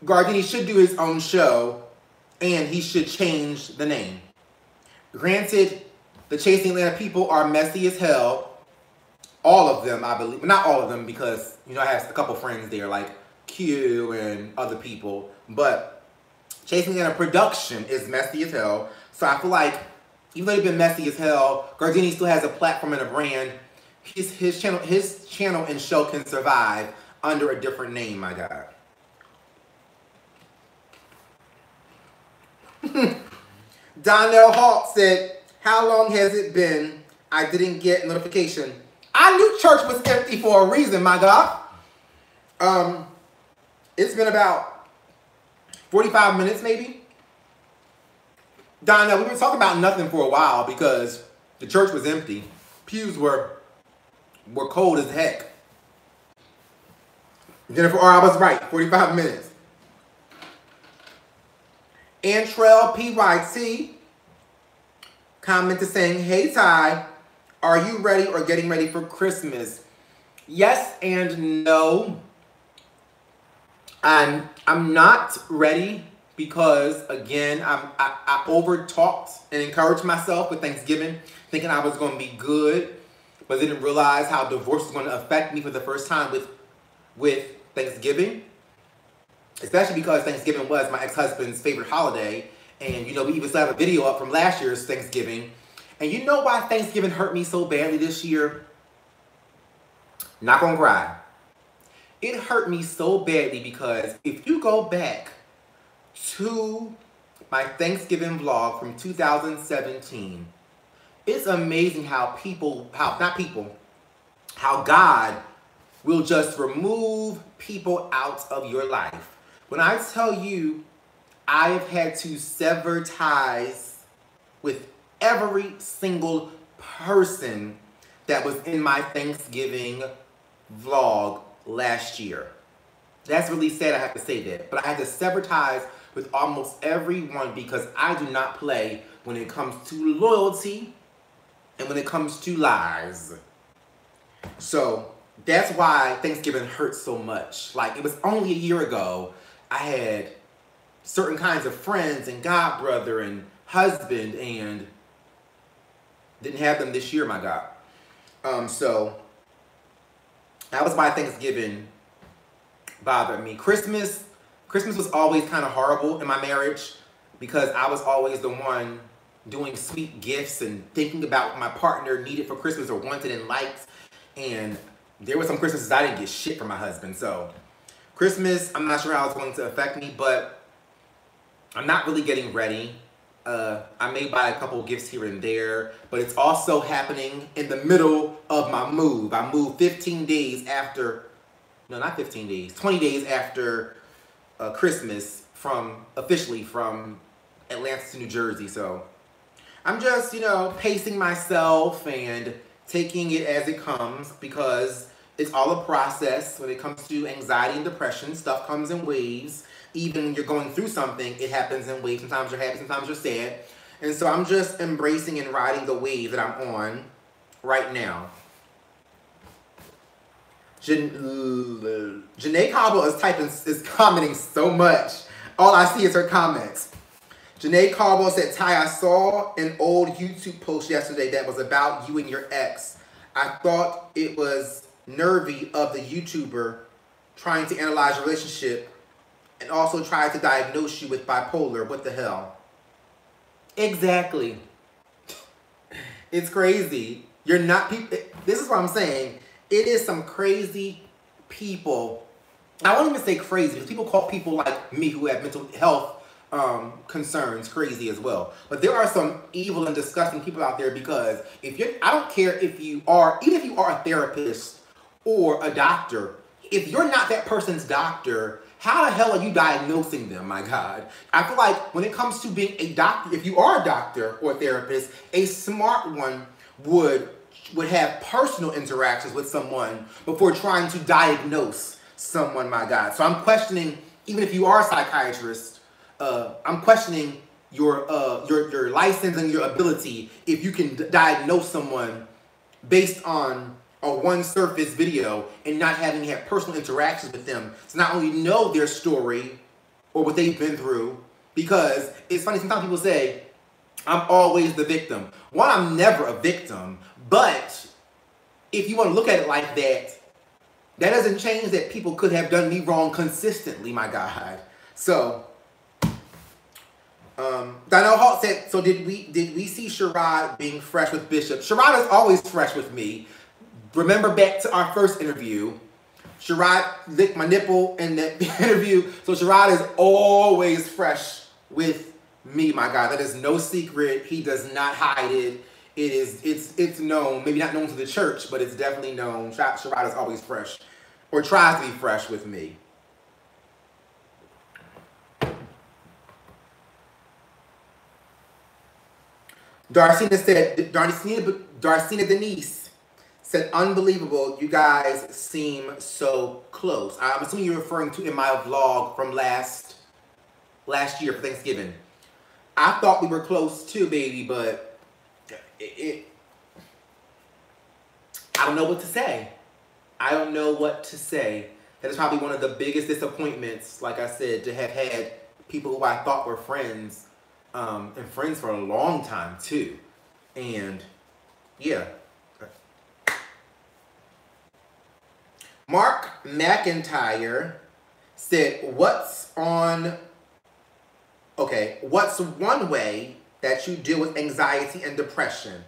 Speaker 1: Gardini should do his own show and he should change the name. Granted, the Chasing Atlanta people are messy as hell. All of them, I believe. Not all of them, because, you know, I have a couple friends there, like Q and other people. But Chasing Atlanta production is messy as hell. So I feel like, even though they've been messy as hell, Gardini still has a platform and a brand. His channel and show can survive under a different name, my God. Donnell Hawk said, how long has it been? I didn't get notification. I knew church was empty for a reason, my God. It's been about 45 minutes, maybe. Donnell, we've been talking about nothing for a while because the church was empty. Pews were cold as heck. Jennifer R, I was right, 45 minutes. Antrell PYT commented saying, hey Ty, are you ready or getting ready for Christmas? Yes and no. I'm not ready because, again, I over-talked and encouraged myself with Thanksgiving, thinking I was going to be good, but didn't realize how divorce was going to affect me for the first time with Thanksgiving, especially because Thanksgiving was my ex-husband's favorite holiday, and, you know, we even still have a video up from last year's Thanksgiving, and you know why Thanksgiving hurt me so badly this year? Not gonna cry. It hurt me so badly because if you go back to my Thanksgiving vlog from 2017, it's amazing how how God will just remove people out of your life. When I tell you, I have had to sever ties with every single person that was in my Thanksgiving vlog last year. That's really sad I have to say that, but I had to sever ties with almost everyone because I do not play when it comes to loyalty and when it comes to lies. So that's why Thanksgiving hurts so much. Like, it was only a year ago I had certain kinds of friends and godbrother and husband, and didn't have them this year, my God. So that was why Thanksgiving bothered me. Christmas was always kind of horrible in my marriage because I was always the one doing sweet gifts and thinking about what my partner needed for Christmas or wanted and liked. And there were some Christmases I didn't get shit from my husband. So Christmas, I'm not sure how it's going to affect me, but I'm not really getting ready. I may buy a couple gifts here and there, but it's also happening in the middle of my move. I moved 15 days after, no, not 15 days, 20 days after Christmas officially from Atlanta to New Jersey. So I'm just, you know, pacing myself and taking it as it comes because it's all a process. When it comes to anxiety and depression, stuff comes in waves. Even when you're going through something, it happens in waves. Sometimes you're happy, sometimes you're sad. And so I'm just embracing and riding the wave that I'm on right now. Janae Cobble is commenting so much. All I see is her comments. Janae Cobble said, Ty, I saw an old YouTube post yesterday that was about you and your ex. I thought it was nervy of the YouTuber trying to analyze your relationship and also try to diagnose you with bipolar. What the hell? Exactly. It's crazy. You're not people. This is what I'm saying. It is some crazy people. I won't even say crazy because people call people like me who have mental health concerns crazy as well. But there are some evil and disgusting people out there because I don't care if you are, even if you are a therapist or a doctor, if you're not that person's doctor, how the hell are you diagnosing them, my God? I feel like when it comes to being a doctor, if you are a doctor or a therapist, a smart one would have personal interactions with someone before trying to diagnose someone, my God. So I'm questioning, even if you are a psychiatrist, I'm questioning your license and your ability if you can diagnose someone based on a one surface video and not having had personal interactions with them to not only know their story or what they've been through. Because it's funny, sometimes people say, I'm always the victim. One, I'm never a victim, but if you want to look at it like that, that doesn't change that people could have done me wrong consistently, my God. So, Donnell Hall said, so did we see Sherrod being fresh with Bishop? Sherrod is always fresh with me. Remember back to our first interview, Sherrod licked my nipple in that interview. So Sherrod is always fresh with me, my God. That is no secret. He does not hide it. It's known, maybe not known to the church, but it's definitely known. Sherrod is always fresh, or tries to be fresh with me. Darcina Denise said, unbelievable, you guys seem so close. I'm assuming you're referring to in my vlog from last year for Thanksgiving. I thought we were close too, baby, but I don't know what to say. I don't know what to say. That is probably one of the biggest disappointments, like I said, to have had people who I thought were friends, and friends for a long time too. And yeah. Mark McIntyre said, what's one way that you deal with anxiety and depression?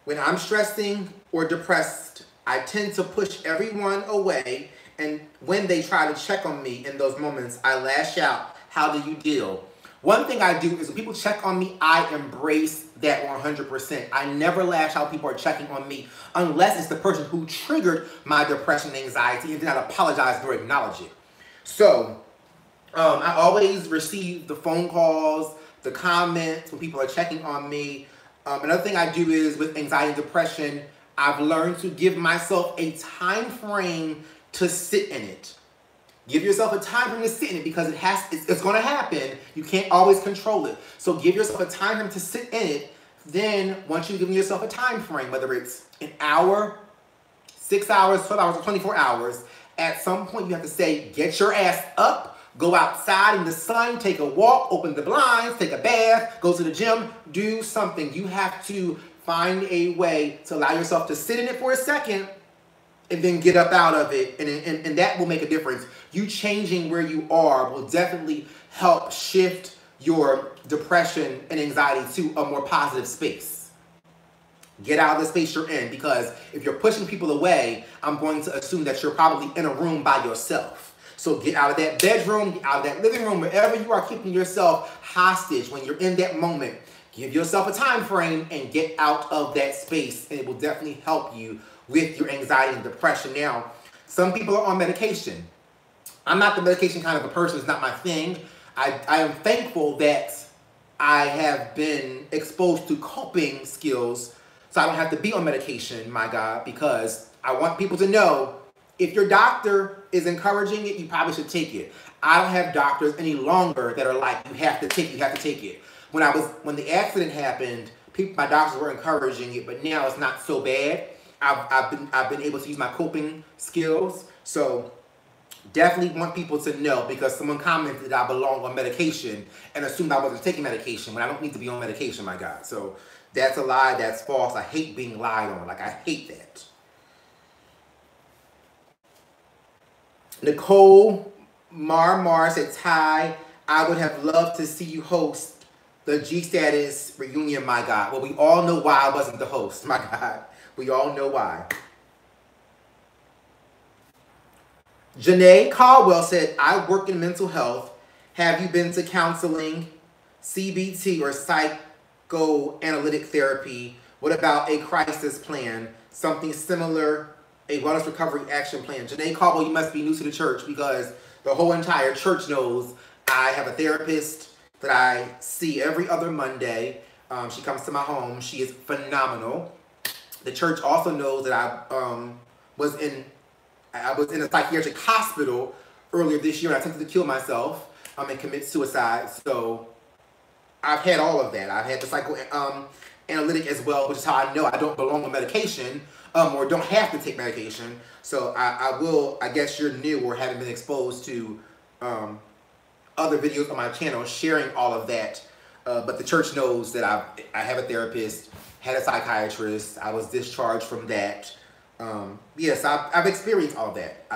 Speaker 1: When I'm stressing or depressed, I tend to push everyone away, and when they try to check on me in those moments, I lash out. How do you deal? One thing I do is when people check on me, I embrace that 100%. I never lash out when people are checking on me unless it's the person who triggered my depression and anxiety and then I apologize or acknowledge it. So, I always receive the phone calls, the comments when people are checking on me. Another thing I do is with anxiety and depression, I've learned to give myself a time frame to sit in it. Give yourself a time frame to sit in it because it's going to happen. You can't always control it. So give yourself a time frame to sit in it. Then once you've given yourself a time frame, whether it's an hour, 6 hours, 12 hours, or 24 hours, at some point you have to say, get your ass up, go outside in the sun, take a walk, open the blinds, take a bath, go to the gym, do something. You have to find a way to allow yourself to sit in it for a second and then get up out of it, and that will make a difference. You changing where you are will definitely help shift your depression and anxiety to a more positive space. Get out of the space you're in, because if you're pushing people away, I'm going to assume that you're probably in a room by yourself. So get out of that bedroom, get out of that living room, wherever you are keeping yourself hostage when you're in that moment. Give yourself a time frame and get out of that space, and it will definitely help you with your anxiety and depression. Now, some people are on medication. I'm not the medication kind of a person. It's not my thing. I am thankful that I have been exposed to coping skills so I don't have to be on medication, my God, because I want people to know if your doctor is encouraging it, you probably should take it. I don't have doctors any longer that are like, you have to take it. When the accident happened, my doctors were encouraging it, but now it's not so bad. I've been able to use my coping skills. So definitely want people to know, because someone commented that I belong on medication and assumed I wasn't taking medication when I don't need to be on medication, my God. So that's a lie, that's false. I hate being lied on. Like, I hate that. Nicole Mar said, Ty, I would have loved to see you host the G-Status reunion, my God. Well, we all know why I wasn't the host, my God. We all know why. Janae Caldwell said, I work in mental health. Have you been to counseling, CBT, or psychoanalytic therapy? What about a crisis plan? Something similar, a wellness recovery action plan. Janae Caldwell, you must be new to the church, because the whole entire church knows I have a therapist that I see every other Monday. She comes to my home. She is phenomenal. The church also knows that I was in a psychiatric hospital earlier this year. I attempted to kill myself and commit suicide. So I've had all of that. I've had the psychoanalytic as well, which is how I know I don't belong on medication or don't have to take medication. So I guess you're new or haven't been exposed to other videos on my channel sharing all of that. But the church knows that I have a therapist, had a psychiatrist. I was discharged from that. Yes, I've experienced all that.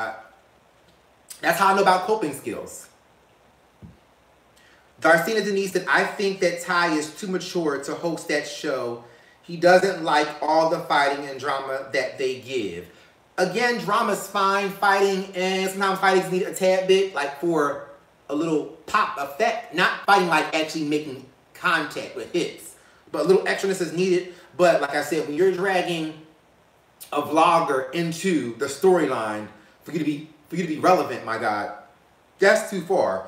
Speaker 1: That's how I know about coping skills. Darcina Denise said, I think that Ty is too mature to host that show. He doesn't like all the fighting and drama that they give. Again, drama's fine, fighting, and sometimes fightings need a tad bit, like for a little pop effect. Not fighting like actually making contact with hits, but a little extraness is needed. But like I said, when you're dragging a vlogger into the storyline for you to be relevant, my God, that's too far.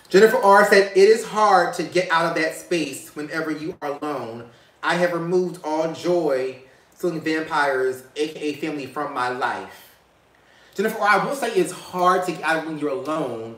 Speaker 1: Jennifer R said, it is hard to get out of that space whenever you are alone. I have removed all joy, stealing vampires, aka family, from my life. Jennifer, I will say it's hard to get out of when you're alone,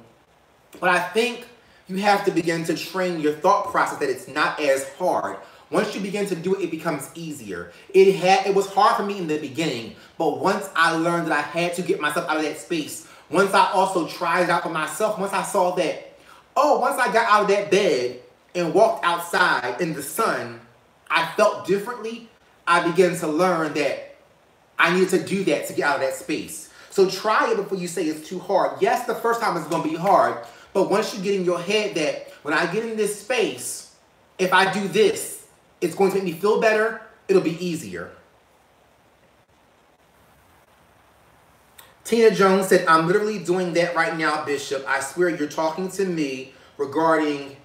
Speaker 1: but I think you have to begin to train your thought process that it's not as hard. Once you begin to do it, it becomes easier. It was hard for me in the beginning, but once I learned that I had to get myself out of that space, once I also tried it out for myself, once I saw that, once I got out of that bed and walked outside in the sun, I felt differently. I began to learn that I needed to do that to get out of that space. So try it before you say it's too hard. Yes, the first time it's going to be hard, but once you get in your head that when I get in this space, if I do this, it's going to make me feel better, it'll be easier. Tina Jones said, I'm literally doing that right now, Bishop. I swear you're talking to me regarding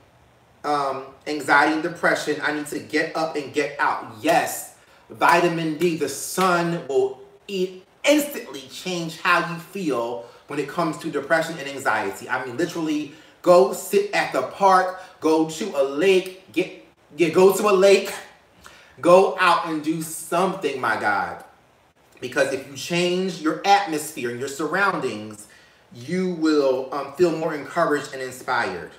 Speaker 1: anxiety and depression. I need to get up and get out. Yes, vitamin D, the sun will instantly change how you feel when it comes to depression and anxiety. I mean, literally, go sit at the park, go to a lake, go to a lake, go out and do something, my God. Because if you change your atmosphere and your surroundings, you will feel more encouraged and inspired.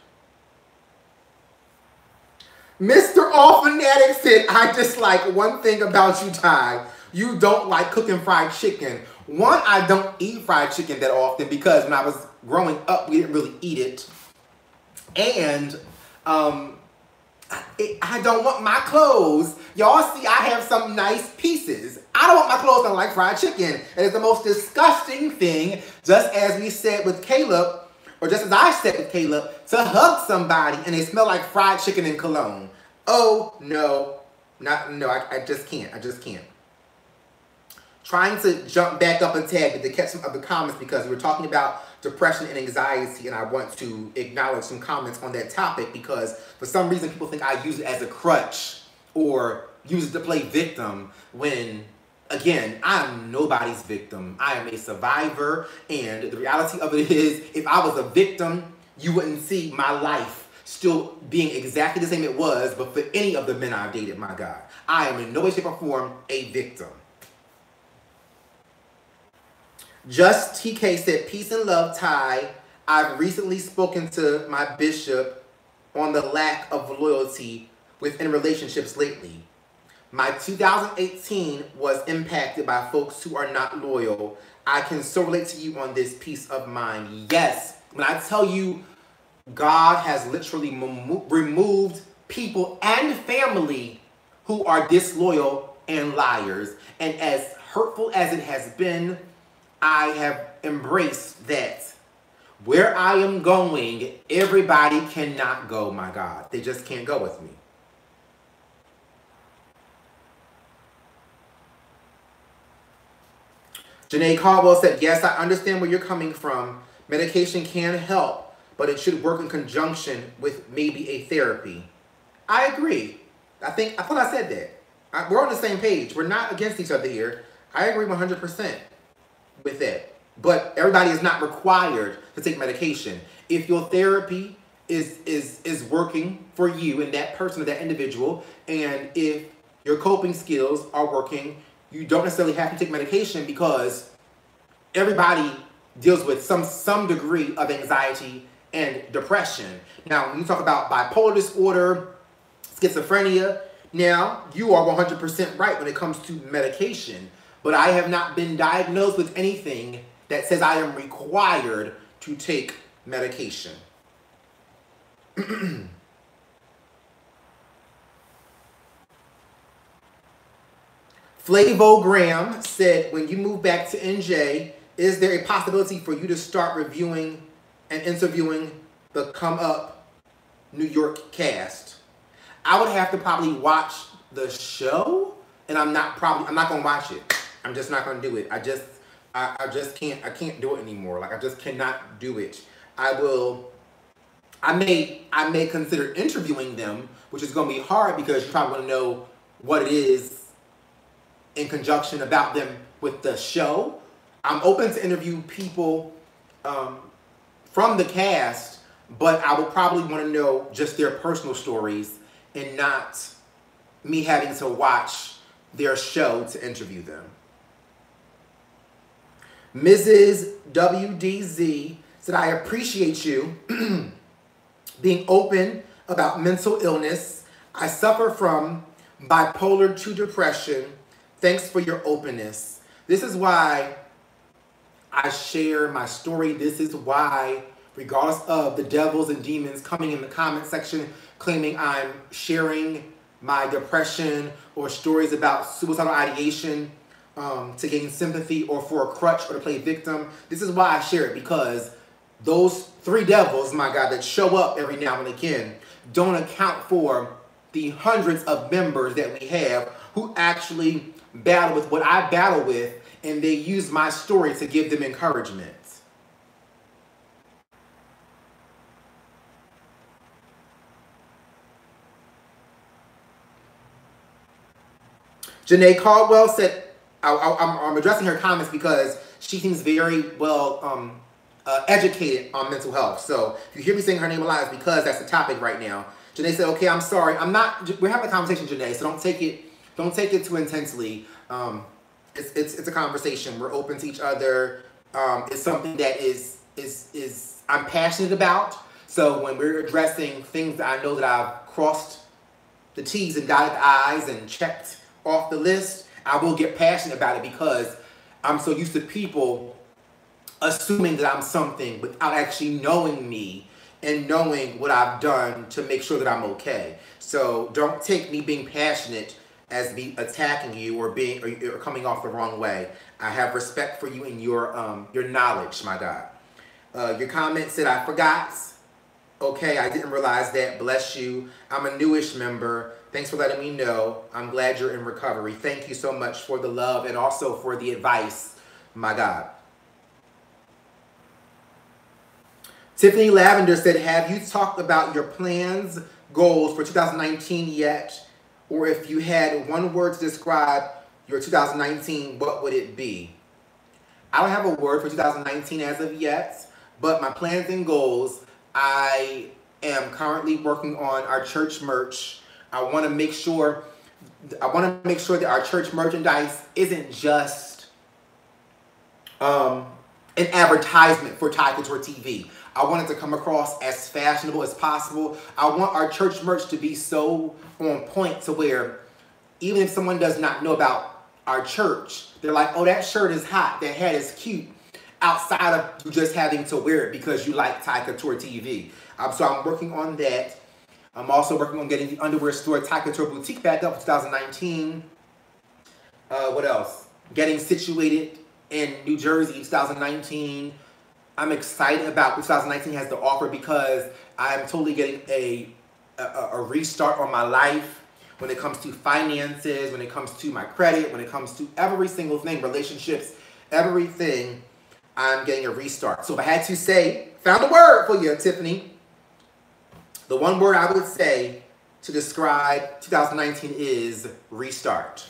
Speaker 1: Mr. All Fanatic said, I dislike one thing about you, Ty. You don't like cooking fried chicken. One, I don't eat fried chicken that often because when I was growing up, we didn't really eat it. And I don't want my clothes. Y'all see I have some nice pieces. I don't want my clothes to like fried chicken. And it's the most disgusting thing, just as we said with Caleb, or just as I said with Caleb, to hug somebody and they smell like fried chicken and cologne. Oh, no. I just can't. I just can't. Trying to jump back up and tag to catch some of the comments because we're talking about depression and anxiety, and I want to acknowledge some comments on that topic because for some reason people think I use it as a crutch or use it to play victim when, again, I'm nobody's victim. I am a survivor, and the reality of it is if I was a victim, you wouldn't see my life still being exactly the same it was, but for any of the men I've dated, my God. I am in no way, shape, or form a victim. Just TK said, peace and love, Ty. I've recently spoken to my bishop on the lack of loyalty within relationships lately. My 2018 was impacted by folks who are not loyal. I can so relate to you on this peace of mind. Yes, when I tell you God has literally removed people and family who are disloyal and liars. And as hurtful as it has been, I have embraced that. Where I am going, everybody cannot go, my God. They just can't go with me. Janae Caldwell said, yes, I understand where you're coming from. Medication can help, but it should work in conjunction with maybe a therapy. I agree. I thought I said that. We're on the same page. We're not against each other here. I agree 100%. with that. But everybody is not required to take medication. If your therapy is working for you and that person or that individual, and if your coping skills are working, you don't necessarily have to take medication because everybody deals with some degree of anxiety and depression. Now, when you talk about bipolar disorder, schizophrenia, now you are 100% right when it comes to medication. But I have not been diagnosed with anything that says I am required to take medication. Flavo Graham said, when you move back to NJ, is there a possibility for you to start reviewing and interviewing the Come Up New York cast? I would have to probably watch the show, and I'm not gonna watch it. I'm just not gonna do it. I can't do it anymore. Like, I just cannot do it. I may consider interviewing them, which is gonna be hard because you probably wanna know what it is in conjunction about them with the show. I'm open to interview people from the cast, but I would probably want to know just their personal stories and not me having to watch their show to interview them. Mrs. WDZ said, I appreciate you being open about mental illness. I suffer from bipolar 2 depression. Thanks for your openness. This is why I share my story. This is why, regardless of the devils and demons coming in the comment section claiming I'm sharing my depression or stories about suicidal ideation to gain sympathy or for a crutch or to play victim, this is why I share it, because those 3 devils, my God, that show up every now and again don't account for the hundreds of members that we have who actually battle with what I battle with, and they use my story to give them encouragement. Janae Caldwell said, I'm addressing her comments because she seems very well educated on mental health. So if you hear me saying her name a lot, it's because that's the topic right now. Janae said, okay, I'm sorry. We're having a conversation, Janae, so don't take it too intensely. It's a conversation. We're open to each other. It's something that I'm passionate about. So when we're addressing things that I know that I've crossed the T's and dotted the I's and checked off the list, I will get passionate about it because I'm so used to people assuming that I'm something without actually knowing me and knowing what I've done to make sure that I'm okay. So don't take me being passionate as me attacking you or coming off the wrong way. I have respect for you and your knowledge, my God. Your comment said, I forgot. Okay, I didn't realize that. Bless you. I'm a newish member. Thanks for letting me know. I'm glad you're in recovery. Thank you so much for the love and also for the advice, my God. Tiffany Lavender said, have you talked about your plans, goals for 2019 yet? Or if you had one word to describe your 2019, what would it be? I don't have a word for 2019 as of yet, but my plans and goals, I am currently working on our church merch. I want to make sure that our church merchandise isn't just an advertisement for TaiCouture TV. I want it to come across as fashionable as possible. I want our church merch to be so on point to where even if someone does not know about our church, they're like, oh, that shirt is hot, that hat is cute, outside of you just having to wear it because you like TaiCouture TV. So I'm working on that. I'm also working on getting the underwear store TaiCouture Boutique back up for 2019. What else? Getting situated in New Jersey 2019. I'm excited about what 2019 has to offer because I'm totally getting a restart on my life when it comes to finances, when it comes to my credit, when it comes to every single thing, relationships, everything. I'm getting a restart. So if I had to say, found a word for you, Tiffany. The one word I would say to describe 2019 is restart.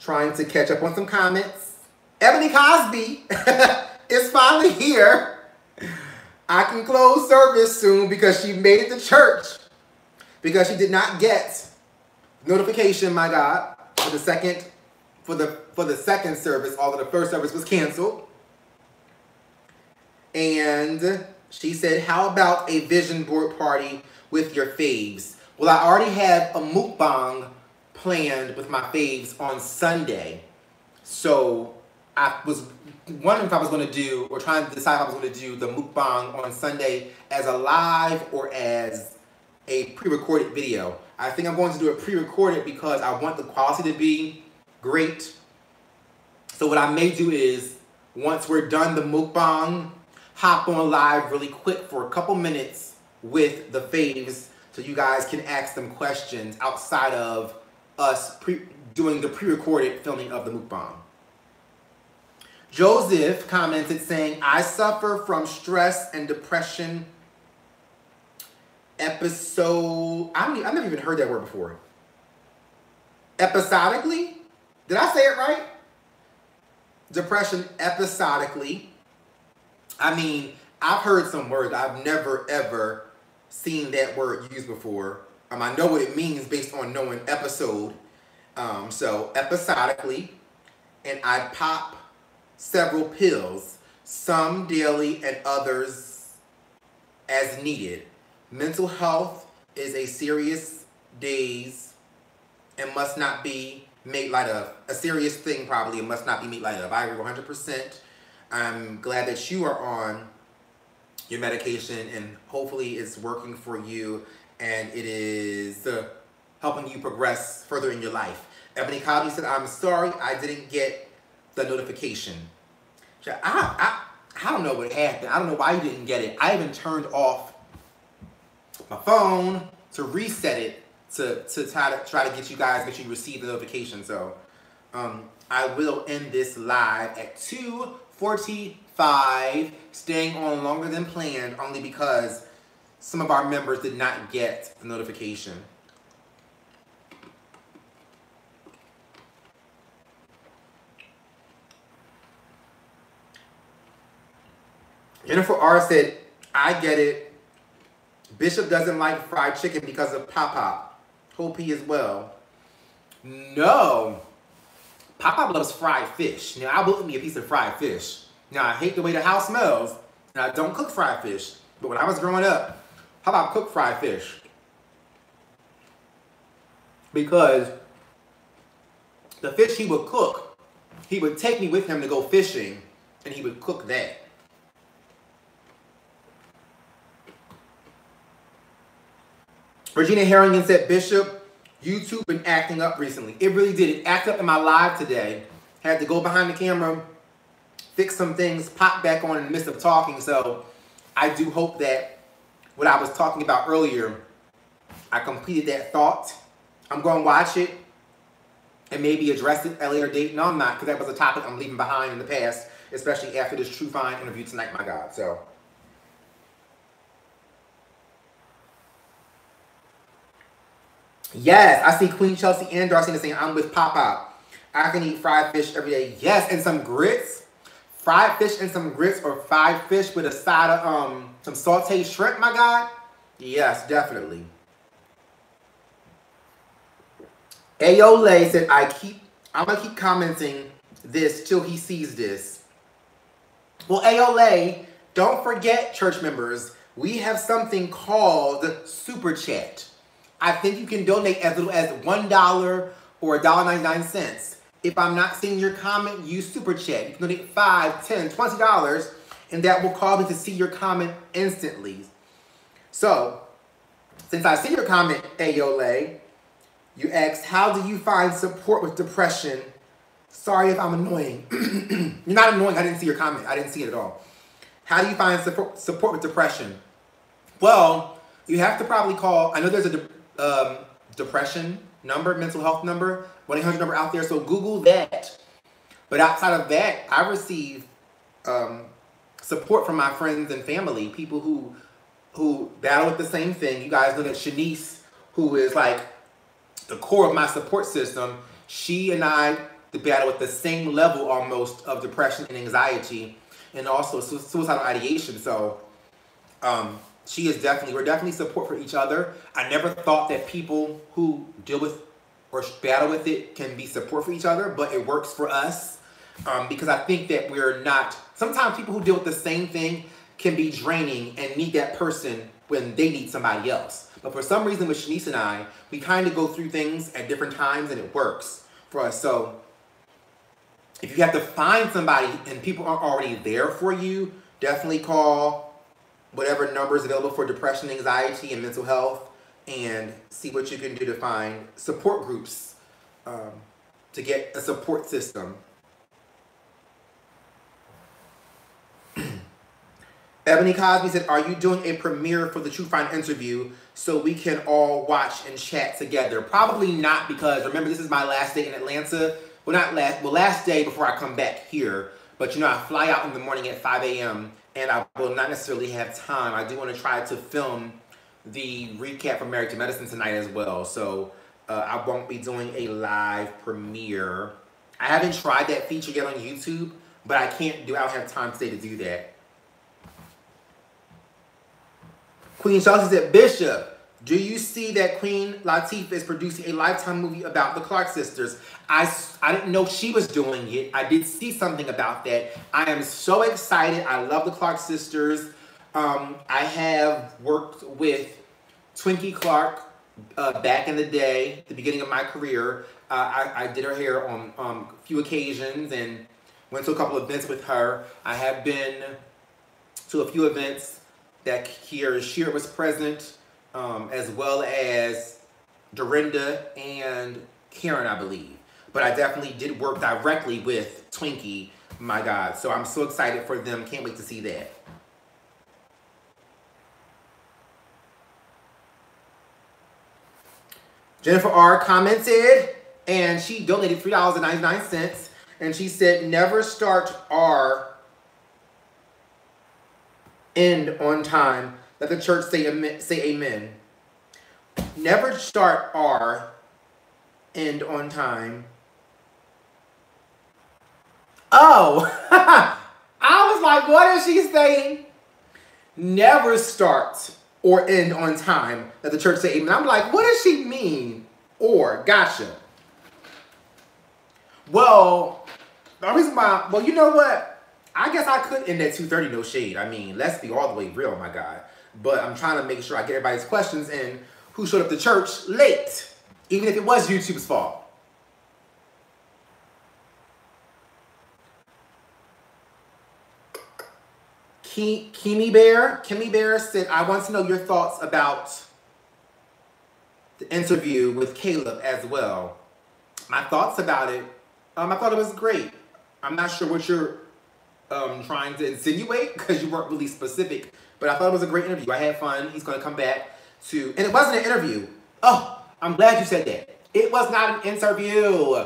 Speaker 1: Trying to catch up on some comments. Ebony Cosby is finally here. I can close service soon because she made it to church. Because she did not get notification, my God, for the second service, although the first service was canceled. And she said, how about a vision board party with your faves? Well, I already have a mukbang planned with my faves on Sunday. So I was wondering if I was going to do, or trying to decide if I was going to do the mukbang on Sunday as a live or as a pre-recorded video. I think I'm going to do it pre-recorded because I want the quality to be great. So what I may do is, once we're done the mukbang, hop on live really quick for a couple minutes with the faves so you guys can ask them questions outside of us doing the pre-recorded filming of the mukbang. Joseph commented saying, I suffer from stress and depression episode. I've never even heard that word before. Episodically? Did I say it right? depression episodically. I mean, I've heard some words. I've never, ever seen that word used before. I know what it means based on knowing episode. So, episodically. And I pop several pills, some daily and others as needed. Mental health is a serious disease and must not be made light of. A serious thing, probably, and must not be made light of. I agree 100%. I'm glad that you are on your medication, and hopefully it's working for you, and it is helping you progress further in your life. Ebony Cosby said, I'm sorry I didn't get the notification. I don't know what happened. I don't know why you didn't get it. I even turned off my phone to reset it to try to get you guys, make sure you receive the notification. So I will end this live at 2:45, staying on longer than planned only because some of our members did not get the notification. Jennifer R. said, I get it. Bishop doesn't like fried chicken because of Pop-Pop. Hope he as well. No. Pop-Pop loves fried fish. Now, I will eat me a piece of fried fish. Now, I hate the way the house smells, and I don't cook fried fish. But when I was growing up, Pop-Pop cooked fried fish. Because the fish he would cook, he would take me with him to go fishing, and he would cook that. Regina Harrington said, Bishop, YouTube been acting up recently. It really did. It acted up in my live today. Had to go behind the camera, fix some things, pop back on in the midst of talking. So I do hope that what I was talking about earlier, I completed that thought. I'm going to watch it and maybe address it at a later date. No, I'm not, because that was a topic I'm leaving behind in the past, especially after this True Fine interview tonight, my God. So. Yes, I see Queen Chelsea and Darcy saying, I'm with Pop-Pop. I can eat fried fish every day. Yes, and some grits. Fried fish and some grits, or fried fish with a side of some sauteed shrimp, my God. Yes, definitely. Ayole said, I'm gonna keep commenting this till he sees this. Well, Ayole, don't forget, church members, we have something called Super Chat. I think you can donate as little as $1 or $1.99. If I'm not seeing your comment, use Super Chat. You can donate $5, $10, $20, and that will cause me to see your comment instantly. So, since I see your comment, Ayole, you asked, how do you find support with depression? Sorry if I'm annoying. You're not annoying. I didn't see your comment. I didn't see it at all. How do you find support with depression? Well, you have to probably call. I know there's a depression number, mental health number, 1-800 number out there, so Google that. But outside of that, I receive support from my friends and family, people who battle with the same thing. You guys know that Shanice, who is like the core of my support system, she and I battle with the same level almost of depression and anxiety, and also suicidal ideation. So we're definitely support for each other. I never thought that people who deal with or battle with it can be support for each other, but it works for us because I think that sometimes people who deal with the same thing can be draining and need that person when they need somebody else. But for some reason with Shanice and I, we kind of go through things at different times and it works for us. So if you have to find somebody and people aren't already there for you, definitely call whatever number is available for depression, anxiety, and mental health, and see what you can do to find support groups to get a support system. Ebony Cosby said, are you doing a premiere for the True Fine interview so we can all watch and chat together? Probably not, because remember, this is my last day in Atlanta. Well, last day before I come back here. But, I fly out in the morning at 5 a.m., and I will not necessarily have time. I do want to try to film the recap for Married to Medicine tonight as well. So I won't be doing a live premiere. I haven't tried that feature yet on YouTube, but I don't have time today to do that. Queen Chelsea said, Bishop, do you see that Queen Latifah is producing a Lifetime movie about the Clark sisters? I didn't know she was doing it. I did see something about that. I am so excited. I love the Clark sisters. I have worked with Twinkie Clark back in the day, the beginning of my career. I did her hair on a few occasions and went to a couple of events with her. I have been to a few events that Shira was present, as well as Dorinda and Karen, I believe. But I definitely did work directly with Twinkie, my God. So I'm so excited for them. Can't wait to see that. Jennifer R. commented, and she donated $3.99, and she said, never start or end on time. Let the church say amen. Never start or end on time. Oh, I was like, what is she saying? Never start or end on time. Let the church say amen. I'm like, what does she mean? Or, gotcha. Well, the reason why, well, you know what? I guess I could end at 2:30, no shade. I mean, let's be all the way real, my God. But I'm trying to make sure I get everybody's questions in who showed up to church late, even if it was YouTube's fault. Kimmy Bear said, I want to know your thoughts about the interview with Caleb as well. My thoughts about it, I thought it was great. I'm not sure what you're trying to insinuate because you weren't really specific, but I thought it was a great interview. I had fun. He's going to come back to, and it wasn't an interview. Oh, I'm glad you said that. It was not an interview.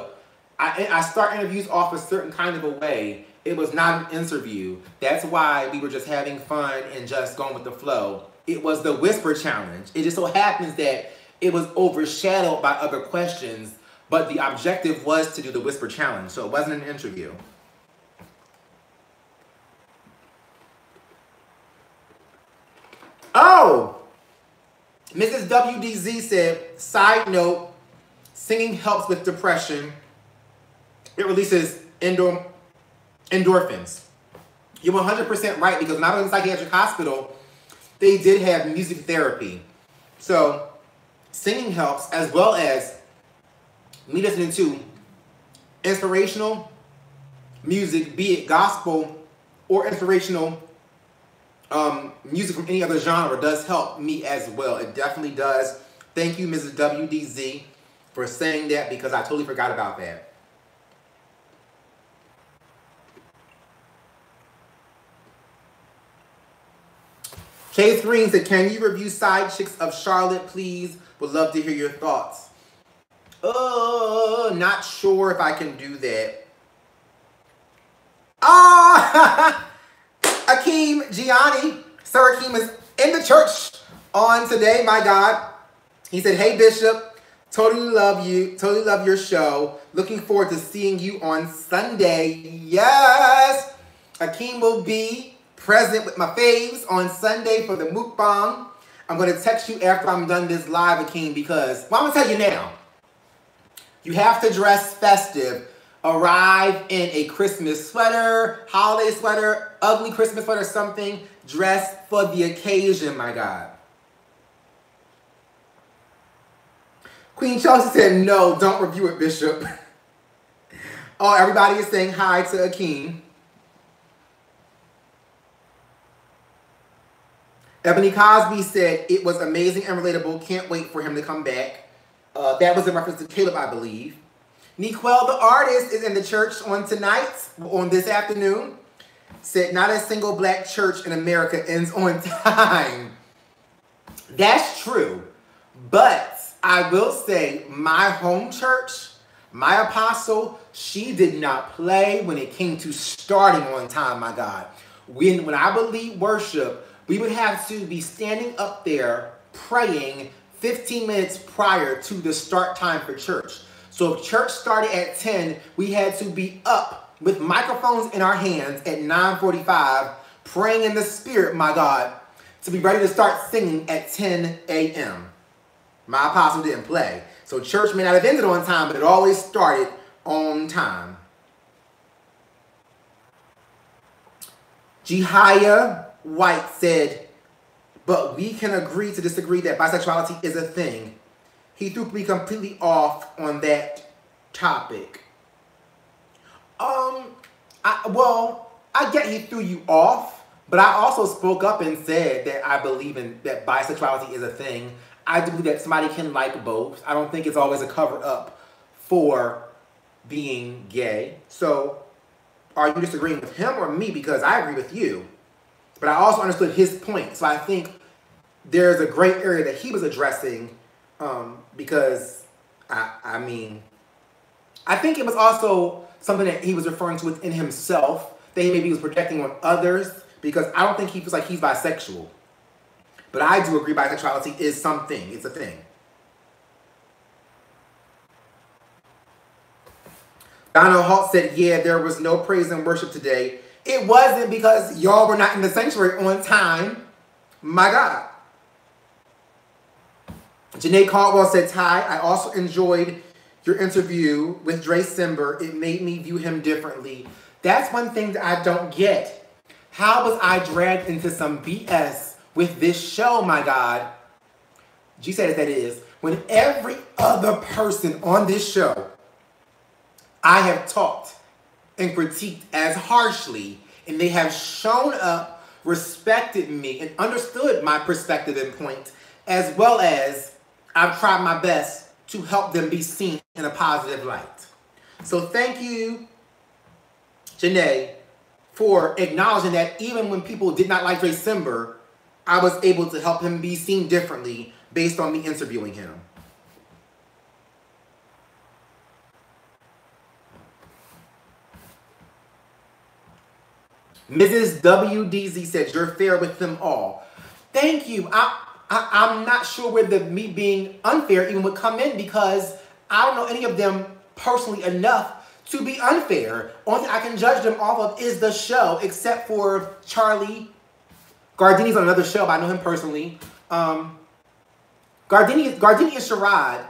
Speaker 1: I start interviews off a certain kind of a way. It was not an interview. That's why we were just having fun and just going with the flow. It was the whisper challenge. It just so happens that it was overshadowed by other questions, but the objective was to do the whisper challenge, so it wasn't an interview. Oh! Mrs. WDZ said, side note, singing helps with depression. It releases endorphins. You're 100% right, because when I was in psychiatric hospital, they did have music therapy. So singing helps, as well as me listening to inspirational music, be it gospel or inspirational music from any other genre, does help me as well. It definitely does. Thank you, Mrs. WDZ, for saying that, because I totally forgot about that. Chase Green said, can you review Side Chicks of Charlotte, please? Would love to hear your thoughts. Not sure if I can do that. Akeem Gianni. Sir Akeem is in the church on today, my God. He said, hey, Bishop. Totally love you. Totally love your show. Looking forward to seeing you on Sunday. Yes. Akeem will be present with my faves on Sunday for the mukbang. I'm going to text you after I'm done this live, Akeem, because, well, I'm going to tell you now. You have to dress festive. Arrive in a Christmas sweater, holiday sweater, ugly Christmas sweater, something. Dress for the occasion, my God. Queen Chelsea said, no, don't review it, Bishop. Oh, everybody is saying hi to Akeem. Ebony Cosby said, it was amazing and relatable. Can't wait for him to come back. That was in reference to Caleb, I believe. Niquel, the artist, is in the church on this afternoon. Said, not a single black church in America ends on time. That's true. But I will say, my home church, my apostle, she did not play when it came to starting on time, my God. When I would lead worship, we would have to be standing up there praying 15 minutes prior to the start time for church. So if church started at 10, we had to be up with microphones in our hands at 9:45, praying in the spirit, my God, to be ready to start singing at 10 a.m. My apostle didn't play. So church may not have ended on time, but it always started on time. Jehiah White said, but we can agree to disagree that bisexuality is a thing. He threw me completely off on that topic. I get he threw you off, but I also spoke up and said that I believe that bisexuality is a thing. I do believe that somebody can like both. I don't think it's always a cover-up for being gay. So, are you disagreeing with him or me? Because I agree with you. But I also understood his point. So I think there's a great area that he was addressing because, I mean, I think it was also something that he was referring to within himself that he maybe was projecting on others, because I don't think he feels like he's bisexual. But I do agree bisexuality is something. It's a thing. Donald Halt said, yeah, there was no praise and worship today. It wasn't because y'all were not in the sanctuary on time. My God. Janae Caldwell said, Ty, I also enjoyed your interview with Dre Simber. It made me view him differently. That's one thing that I don't get. How was I dragged into some BS with this show, my God? G said that is. When every other person on this show I have talked and critiqued as harshly, and they have shown up, respected me, and understood my perspective and point, as well as I've tried my best to help them be seen in a positive light. So thank you, Janae, for acknowledging that even when people did not like Dre Simber, I was able to help him be seen differently based on me interviewing him. Mrs. WDZ said, you're fair with them all. Thank you. I'm not sure where me being unfair even would come in, because I don't know any of them personally enough to be unfair. Only thing I can judge them off of is the show, except for Charlie. Gardini's on another show, but I know him personally. Gardini and Sherrod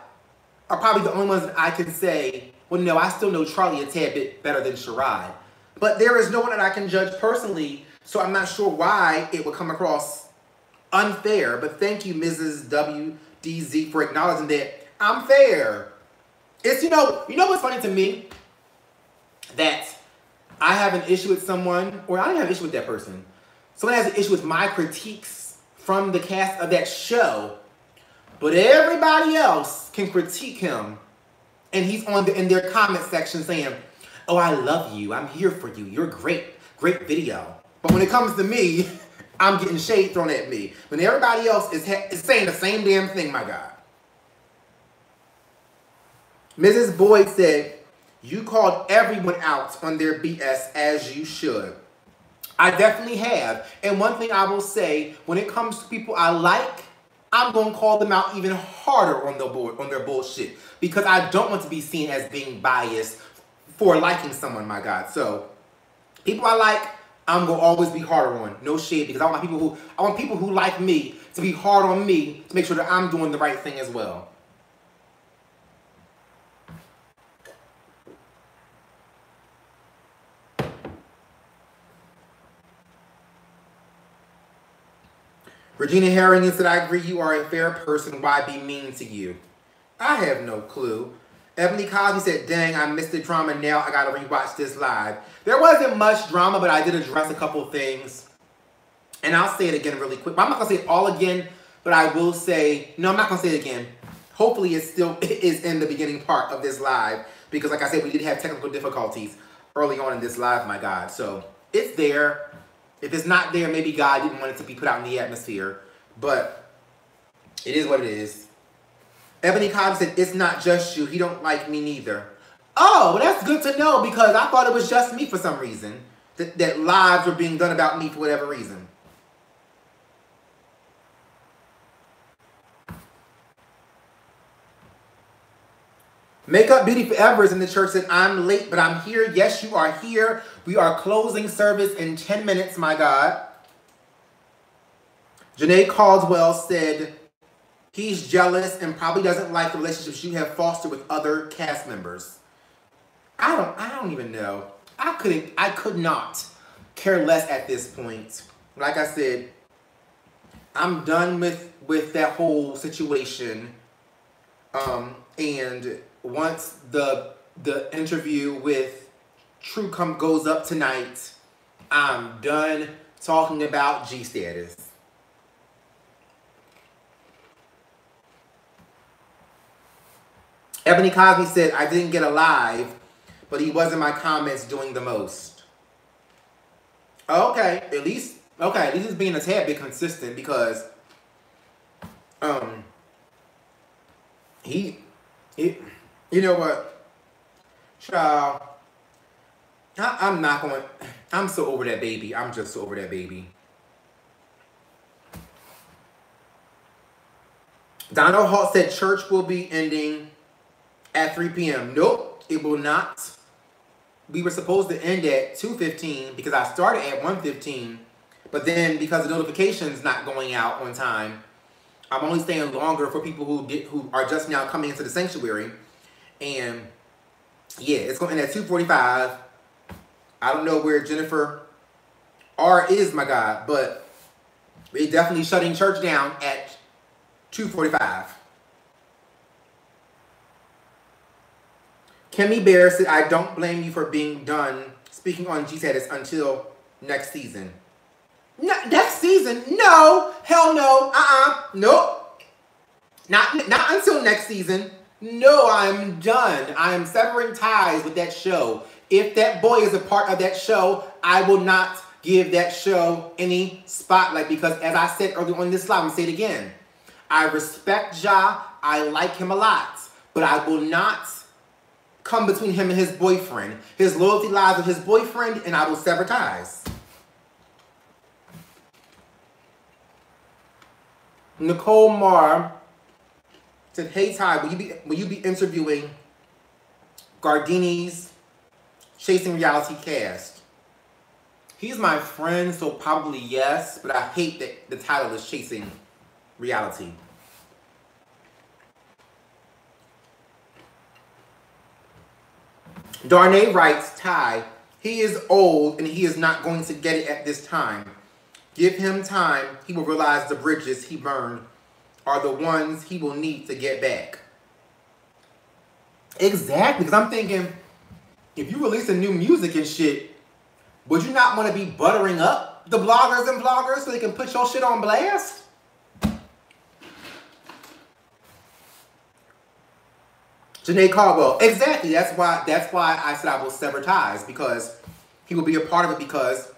Speaker 1: are probably the only ones that I can say, well, no, I still know Charlie a tad bit better than Sherrod. But there is no one that I can judge personally, so I'm not sure why it would come across unfair. But thank you, Mrs. WDZ, for acknowledging that I'm fair. It's, you know what's funny to me? That I have an issue with someone, or I don't have an issue with that person. Someone has an issue with my critiques from the cast of that show, but everybody else can critique him, and he's in their comment section saying, oh, I love you. I'm here for you. You're great. Great video. But when it comes to me, I'm getting shade thrown at me. When everybody else is saying the same damn thing, my God. Mrs. Boyd said, you called everyone out on their BS as you should. I definitely have. And one thing I will say, when it comes to people I like, I'm going to call them out even harder on their bullshit, because I don't want to be seen as being biased for liking someone, my God. So, people I like, I'm going to always be harder on. No shade, because I want people who like me to be hard on me to make sure that I'm doing the right thing as well. Regina Herring said, I agree, you are a fair person. Why be mean to you? I have no clue. Ebony Cosby said, dang, I missed the drama. Now I got to rewatch this live. There wasn't much drama, but I did address a couple of things. And I'll say it again really quick. I'm not going to say it all again, but I will say, no, I'm not going to say it again. Hopefully it still is in the beginning part of this live, because like I said, we did have technical difficulties early on in this live, my God. So it's there. If it's not there, maybe God didn't want it to be put out in the atmosphere. But it is what it is. Ebony Cobb said, it's not just you. He don't like me neither. Oh, well, that's good to know, because I thought it was just me for some reason. That lives were being done about me for whatever reason. Makeup Beauty Forever is in the church. Said, I'm late, but I'm here. Yes, you are here. We are closing service in 10 minutes, my God. Janae Caldwell said, he's jealous and probably doesn't like the relationships you have fostered with other cast members. I don't even know. I could not care less at this point. Like I said, I'm done with that whole situation. And once the interview with True goes up tonight, I'm done talking about G status. Ebony Cosby said, I didn't get a live, but he was in my comments doing the most. Okay, at least he's being a tad bit consistent because he you know what, child, I'm so over that baby. I'm just so over that baby. Donald Hall said church will be ending at 3 p.m. Nope, it will not. We were supposed to end at 2:15 because I started at 1:15, but then because the notification's not going out on time, I'm only staying longer for people who are just now coming into the sanctuary. And yeah, it's going to end at 2:45. I don't know where Jennifer R is, my God, but we're definitely shutting church down at 2:45. Kimmy Bear said, I don't blame you for being done speaking on G-Status until next season. No, next season? No. Hell no. Nope. Not until next season. No, I'm done. I am severing ties with that show. If that boy is a part of that show, I will not give that show any spotlight because as I said earlier on this live, I'm going to say it again. I respect Ja. I like him a lot. But I will not come between him and his boyfriend. His loyalty lies with his boyfriend, and I will sever ties. Nicole Marr said, hey Ty, will you be interviewing Gardini's Chasing Reality cast? He's my friend, so probably yes, but I hate that the title is Chasing Reality. Darnay writes, Ty, he is old and he is not going to get it at this time. Give him time, he will realize the bridges he burned are the ones he will need to get back. Exactly, because I'm thinking, if you release a new music and shit, would you not want to be buttering up the bloggers and vloggers so they can put your shit on blast? Janae Caldwell, exactly. That's why I said I will sever ties, because he will be a part of it because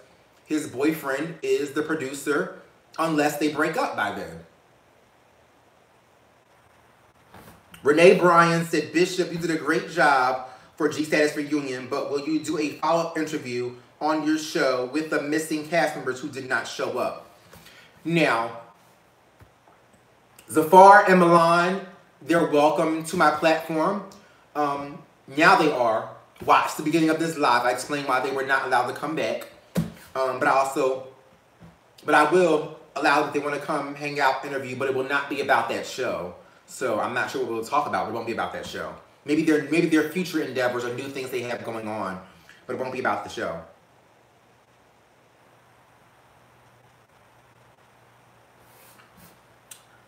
Speaker 1: his boyfriend is the producer unless they break up by then. Renee Bryan said, Bishop, you did a great job for G-Status Reunion, but will you do a follow-up interview on your show with the missing cast members who did not show up? Now, Zafar and Milan, they're welcome to my platform. Now they are. Watch the beginning of this live. I explained why they were not allowed to come back. But I will allow them if they want to come hang out, interview, but it will not be about that show. So I'm not sure what we'll talk about. It won't be about that show. Maybe their future endeavors or new things they have going on, but it won't be about the show.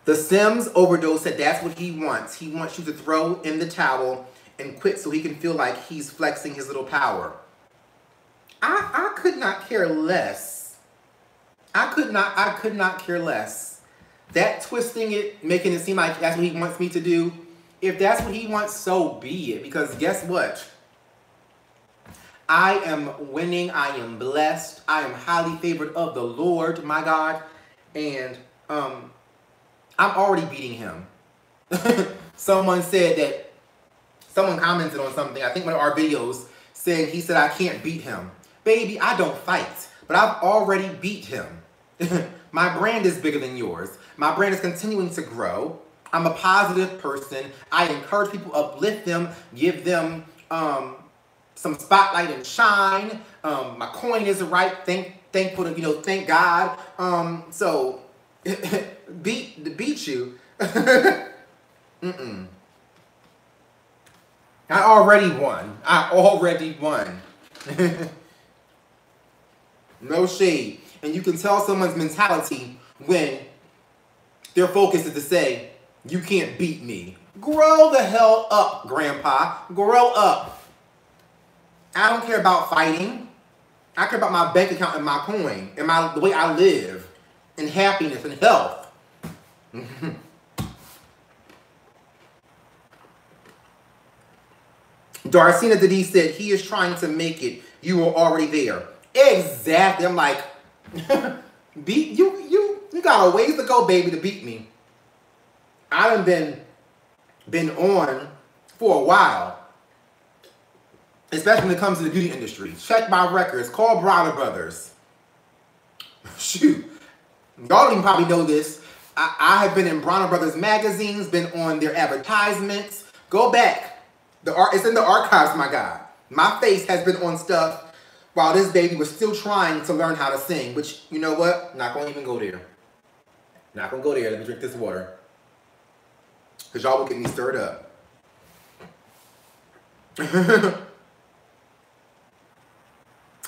Speaker 1: The Sims Overdose said that's what he wants. He wants you to throw in the towel and quit so he can feel like he's flexing his little power. I could not care less. I could not care less. That twisting it, making it seem like that's what he wants me to do. If that's what he wants, so be it. Because guess what? I am winning. I am blessed. I am highly favored of the Lord, my God. And I'm already beating him. Someone commented on something, I think one of our videos, saying he said I can't beat him. Baby, I don't fight, but I've already beat him. My brand is bigger than yours. My brand is continuing to grow. I'm a positive person. I encourage people, uplift them, give them some spotlight and shine. My coin is right. Thankful to, thank God. So beat you. Mm-mm. I already won. No shade. And you can tell someone's mentality when their focus is to say, you can't beat me. Grow the hell up, Grandpa. Grow up. I don't care about fighting. I care about my bank account and my coin and the way I live and happiness and health. Darcina Dede said, he is trying to make it. You were already there. Exactly. I'm like, beat you got a ways to go, baby, to beat me. I done been on for a while. Especially when it comes to the beauty industry. Check my records. Call Browder Brothers. Shoot. Y'all don't even probably know this. I have been in Browder Brothers magazines, been on their advertisements. Go back. It's in the archives, my God. My face has been on stuff while this baby was still trying to learn how to sing. Which, you know what? Not going to even go there. Not going to go there. Let me drink this water. Because y'all will get me stirred up.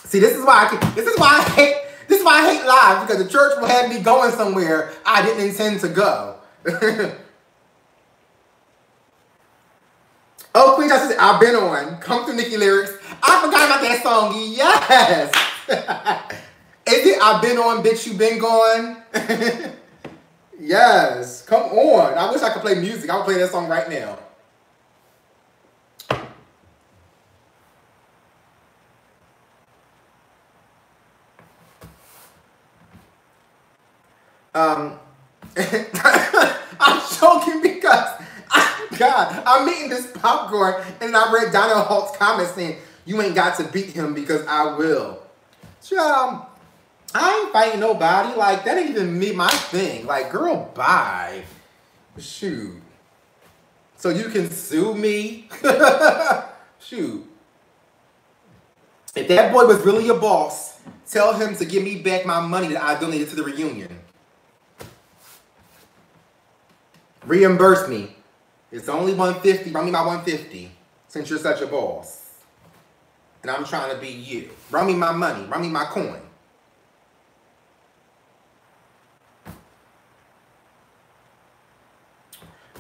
Speaker 1: See, this is why I hate live, because the church will have me going somewhere I didn't intend to go. Oh, Queen Justice, I've been on. Come through Nikki lyrics. I forgot about that song. Yes. Is it I've been on, bitch, you been gone? Yes. Come on. I wish I could play music. I would play that song right now. I'm joking because, God, I'm eating this popcorn and I read Donald Halt's comment saying, you ain't got to beat him because I will. Child, I ain't fighting nobody. Like, that ain't even my thing. Like, girl, bye. Shoot. So you can sue me? Shoot. If that boy was really your boss, tell him to give me back my money that I donated to the reunion. Reimburse me. It's only $150. Run me my $150 since you're such a boss. And I'm trying to be you. Run me my money. Run me my coin.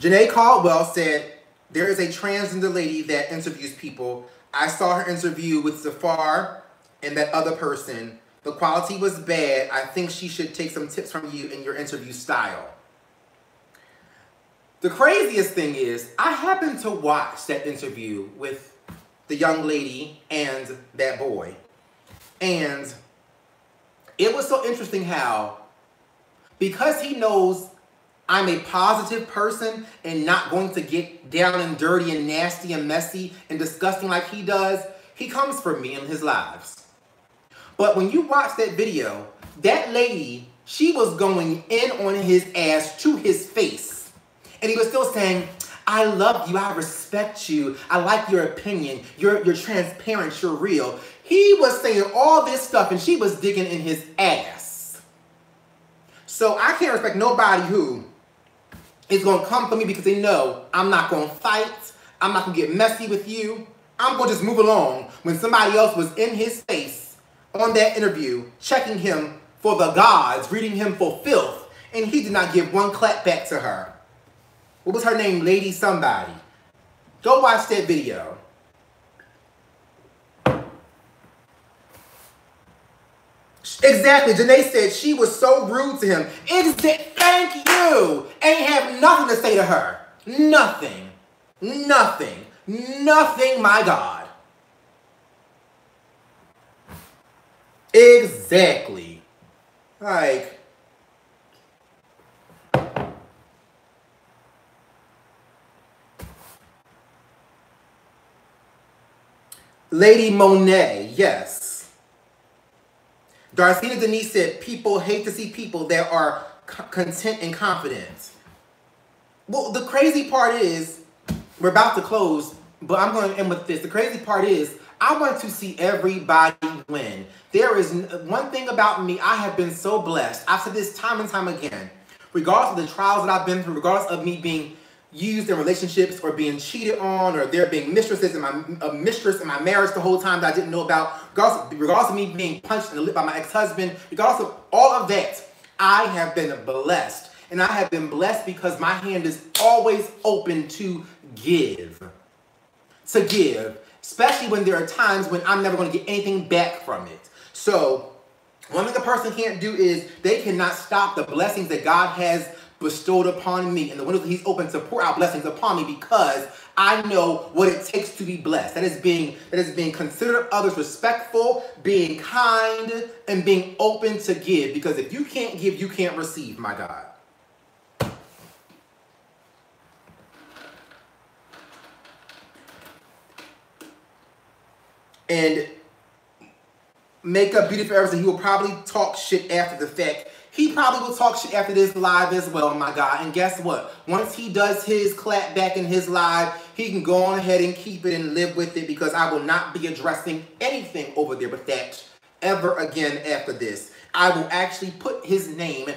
Speaker 1: Janae Caldwell said, there is a transgender lady that interviews people. I saw her interview with Zafar and that other person. The quality was bad. I think she should take some tips from you in your interview style. The craziest thing is, I happened to watch that interview with the young lady and that boy. And it was so interesting how, because he knows I'm a positive person and not going to get down and dirty and nasty and messy and disgusting like he does, he comes for me in his lives. But when you watch that video, that lady, she was going in on his ass to his face. And he was still saying, I love you, I respect you, I like your opinion, you're transparent, you're real. He was saying all this stuff and she was digging in his ass. So I can't respect nobody who is going to come for me because they know I'm not going to fight, I'm not going to get messy with you. I'm going to just move along when somebody else was in his face on that interview, checking him for the gods, reading him for filth, and he did not give one clap back to her. What was her name? Lady somebody. Go watch that video. Exactly. Janae said she was so rude to him. Thank you. Ain't have nothing to say to her. Nothing. Nothing. Nothing, my God. Exactly. Like... Lady Monet, yes. Darcina Denise said, people hate to see people that are content and confident. Well, the crazy part is, we're about to close, but I'm going to end with this. The crazy part is, I want to see everybody win. There is one thing about me, I have been so blessed. I've said this time and time again. Regardless of the trials that I've been through, regardless of me being used in relationships or being cheated on, or there being mistresses in a mistress in my marriage the whole time that I didn't know about, regardless of me being punched in the lip by my ex-husband, regardless of all of that, I have been blessed. And I have been blessed because my hand is always open to give. To give. Especially when there are times when I'm never going to get anything back from it. So, one thing a person can't do is they cannot stop the blessings that God has bestowed upon me and the windows that He's opened to pour out blessings upon me, because I know what it takes to be blessed. That is being considerate of others, respectful, being kind, and being open to give. Because if you can't give, you can't receive, my God. And Makeup Beauty Forever said he will probably talk shit after the fact. He probably will talk shit after this live as well, my God. And guess what? Once he does his clap back in his live, he can go on ahead and keep it and live with it, because I will not be addressing anything over there with that ever again after this. I will actually put his name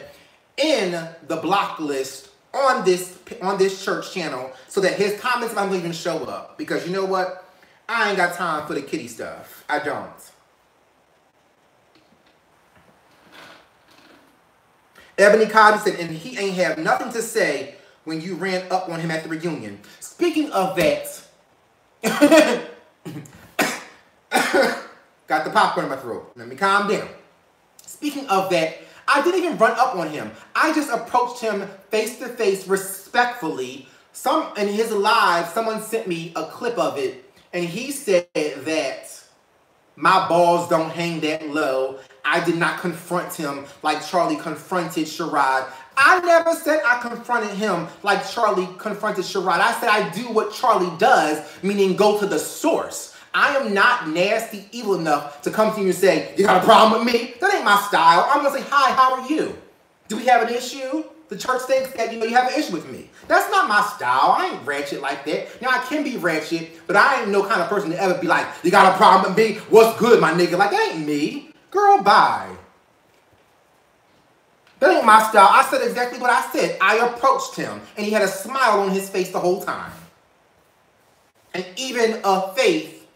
Speaker 1: in the block list on this church channel so that his comments don't even show up. Because you know what? I ain't got time for the kitty stuff. I don't. Ebony Cosby said, and he ain't have nothing to say when you ran up on him at the reunion. Speaking of that, got the popcorn in my throat. Let me calm down. Speaking of that, I didn't even run up on him. I just approached him face to face, respectfully. In his live, someone sent me a clip of it, and he said that my balls don't hang that low. I did not confront him like Charlie confronted Sherrod. I never said I confronted him like Charlie confronted Sherrod. I said I do what Charlie does, meaning go to the source. I am not nasty, evil enough to come to you and say, you got a problem with me? That ain't my style. I'm going to say, hi, how are you? Do we have an issue? The church thinks that, you have an issue with me. That's not my style. I ain't ratchet like that. Now, I can be ratchet, but I ain't no kind of person to ever be like, you got a problem with me? What's good, my nigga? Like, that ain't me. Girl, bye. That ain't my style. I said exactly what I said. I approached him, and he had a smile on his face the whole time. And even Faith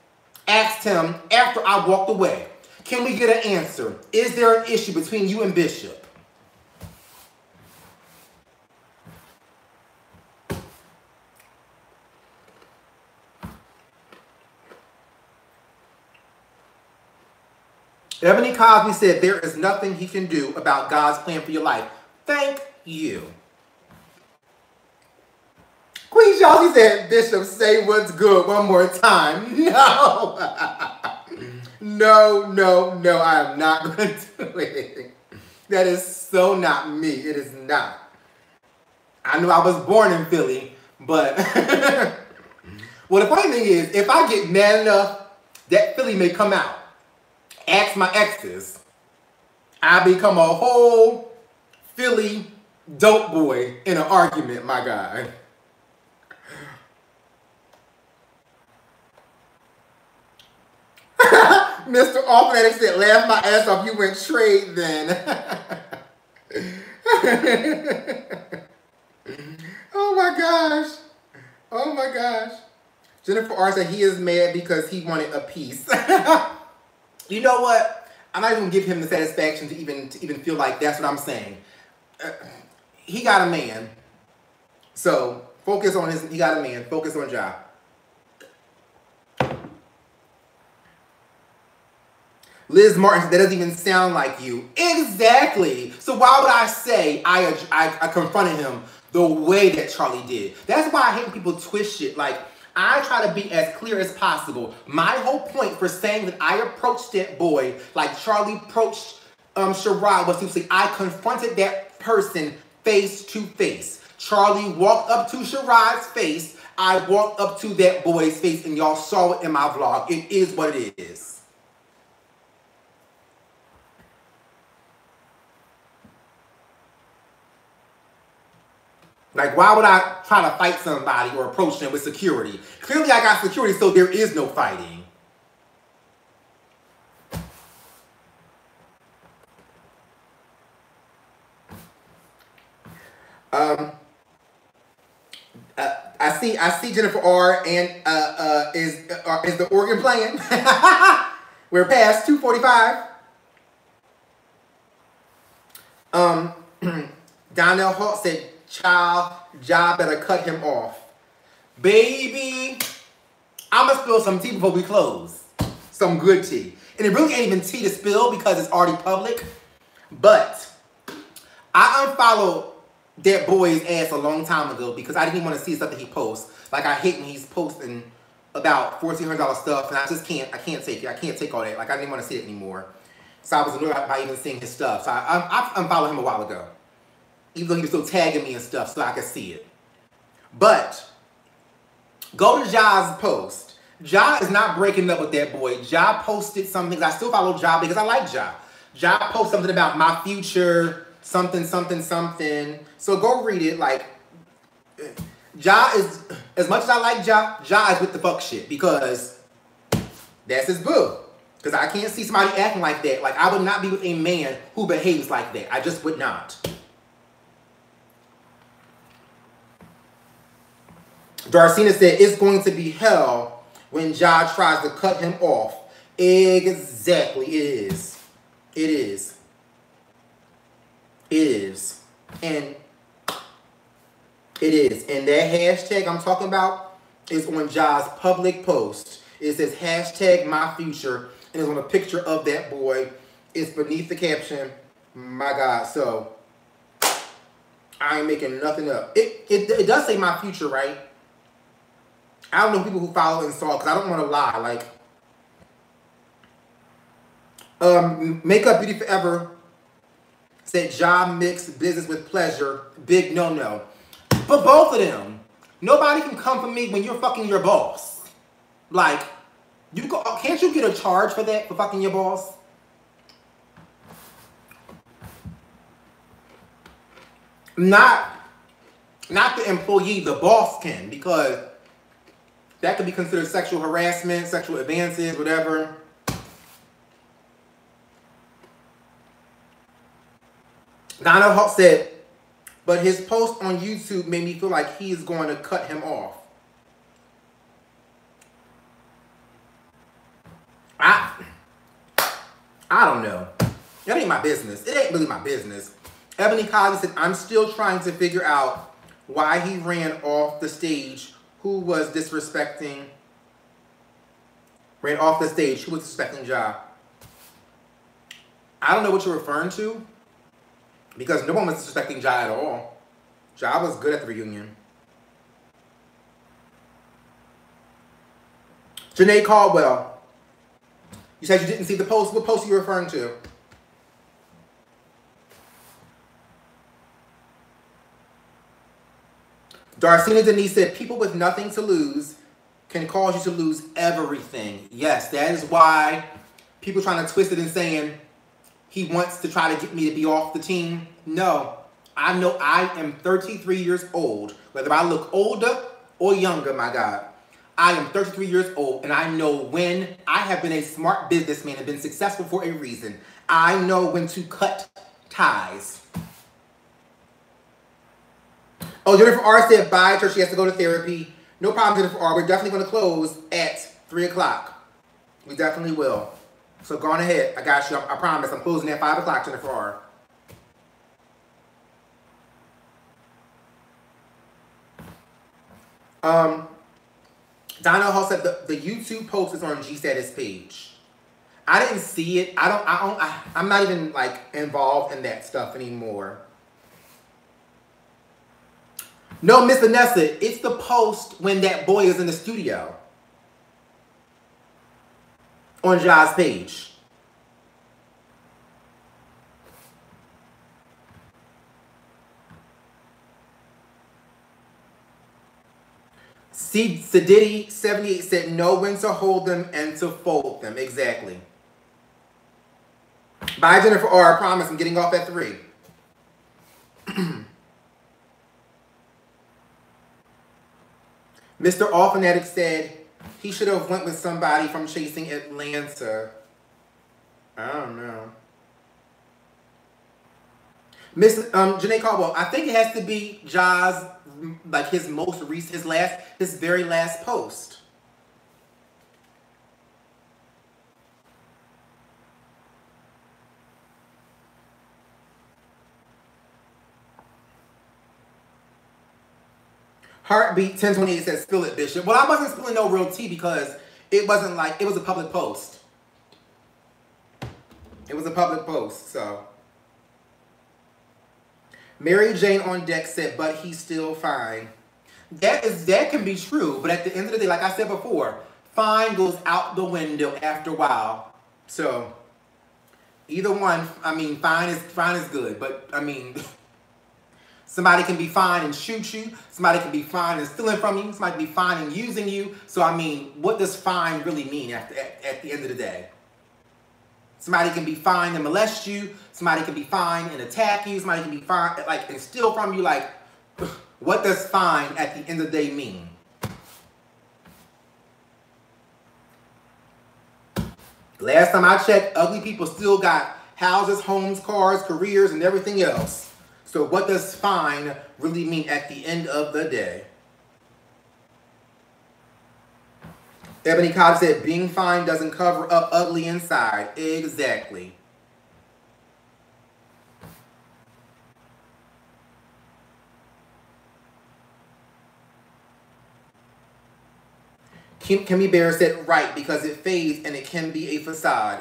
Speaker 1: asked him after I walked away, can we get an answer? Is there an issue between you and Bishop? Ebony Cosby said, there is nothing he can do about God's plan for your life. Thank you. Queen Chelsea said, Bishop, say what's good one more time. No. No, I am not going to do it. That is so not me. It is not. I know I was born in Philly, but well, the funny thing is, if I get mad enough, that Philly may come out. Ask my exes. I become a whole Philly dope boy in an argument, my God. Mr. Offmatic said, laugh my ass off, you went trade then. Oh my gosh. Oh my gosh. Jennifer R said he is mad because he wanted a piece. You know what? I'm not even gonna give him the satisfaction to even feel like that's what I'm saying. He got a man. So focus on he got a man. Focus on Ja. Liz Martin said, that doesn't even sound like you. Exactly. So why would I say I confronted him the way that Charlie did? That's why I hate when people twist shit. Like, I try to be as clear as possible. My whole point for saying that I approached that boy like Charlie approached Sherrod was to say I confronted that person face to face. Charlie walked up to Sherrod's face. I walked up to that boy's face, and y'all saw it in my vlog. It is what it is. Like, why would I try to fight somebody or approach them with security? Clearly, I got security, so there is no fighting. I see Jennifer R. and is the organ playing? We're past 2:45. Donnell Hart said, "Child, job better cut him off." Baby, I'ma spill some tea before we close. Some good tea. And it really ain't even tea to spill because it's already public. But I unfollowed that boy's ass a long time ago because I didn't even want to see stuff that he posts. Like, I hate when he's posting about $1,400 stuff, and I can't take it. I can't take all that. Like, I didn't want to see it anymore. So I was annoyed by even seeing his stuff. So I unfollowed him a while ago. Even though he was still tagging me and stuff so I could see it. But go to Ja's post. Ja is not breaking up with that boy. Ja posted something. I still follow Ja because I like Ja. Ja posted something about my future, something, something, something. So go read it. Like, Ja is, as much as I like Ja, Ja is with the fuck shit because that's his boo. Because I can't see somebody acting like that. Like, I would not be with a man who behaves like that. I just would not. Darcina said, "It's going to be hell when Ja tries to cut him off." Exactly. It is. It is. It is. And it is. And that hashtag I'm talking about is on Ja's public post. It says hashtag my future. And it's on a picture of that boy. It's beneath the caption. My God. So I ain't making nothing up. It does say my future, right? I don't know people who follow and saw because I don't want to lie. Like, Makeup Beauty Forever said Ja mixed business with pleasure. Big no-no. But both of them. Nobody can come for me when you're fucking your boss. Like, can't you get a charge for that, for fucking your boss? Not the employee, the boss can, because that could be considered sexual harassment, sexual advances, whatever. Donna Hawk said, but his post on YouTube made me feel like he is going to cut him off. I don't know. That ain't my business. It ain't really my business. Ebony Collins said, I'm still trying to figure out why he ran off the stage. Who was disrespecting? Ran off the stage. Who was disrespecting Ja? I don't know what you're referring to. Because no one was disrespecting Ja at all. Ja was good at the reunion. Janae Caldwell. You said you didn't see the post. What post are you referring to? Darcina Denise said, people with nothing to lose can cause you to lose everything. Yes, that is why people trying to twist it and saying he wants to try to get me to be off the team. No, I know I am 33 years old. Whether I look older or younger, my God. I am 33 years old, and I know when I have been a smart businessman and been successful for a reason. I know when to cut ties. Oh, Jennifer R. said bye to her. She has to go to therapy. No problem, Jennifer R. We're definitely going to close at 3 o'clock. We definitely will. So go on ahead. I got you. I promise. I'm closing at 5 o'clock, Jennifer R. Donna Hall said the YouTube post is on G-Status page. I didn't see it. I'm not even like involved in that stuff anymore. No, Miss Vanessa, it's the post when that boy is in the studio. On Ja's page. See, Sadiddy 78 said know when to hold them and to fold them. Exactly. Bye, Jennifer R. I promise I'm getting off at 3. Mr. All Fanatic said he should have went with somebody from Chasing Atlanta. I don't know. Miss Janae Caldwell, I think it has to be Ja's, like his most recent, his very last post. Heartbeat 1028 says, spill it, Bishop. Well, I wasn't spilling no real tea because it wasn't like, it was a public post. It was a public post, so. Mary Jane on deck said, but he's still fine. That can be true, but at the end of the day, like I said before, fine goes out the window after a while. So, either one, I mean, fine is good, but I mean, somebody can be fine and shoot you. Somebody can be fine and stealing from you. Somebody can be fine and using you. So, I mean, what does fine really mean at the end of the day? Somebody can be fine and molest you. Somebody can be fine and attack you. Somebody can be fine, like, and steal from you. Like, what does fine at the end of the day mean? Last time I checked, ugly people still got houses, homes, cars, careers, and everything else. So what does fine really mean at the end of the day? Ebony Cobb said, being fine doesn't cover up ugly inside. Exactly. Kimmy Bear said, right, because it fades and it can be a facade.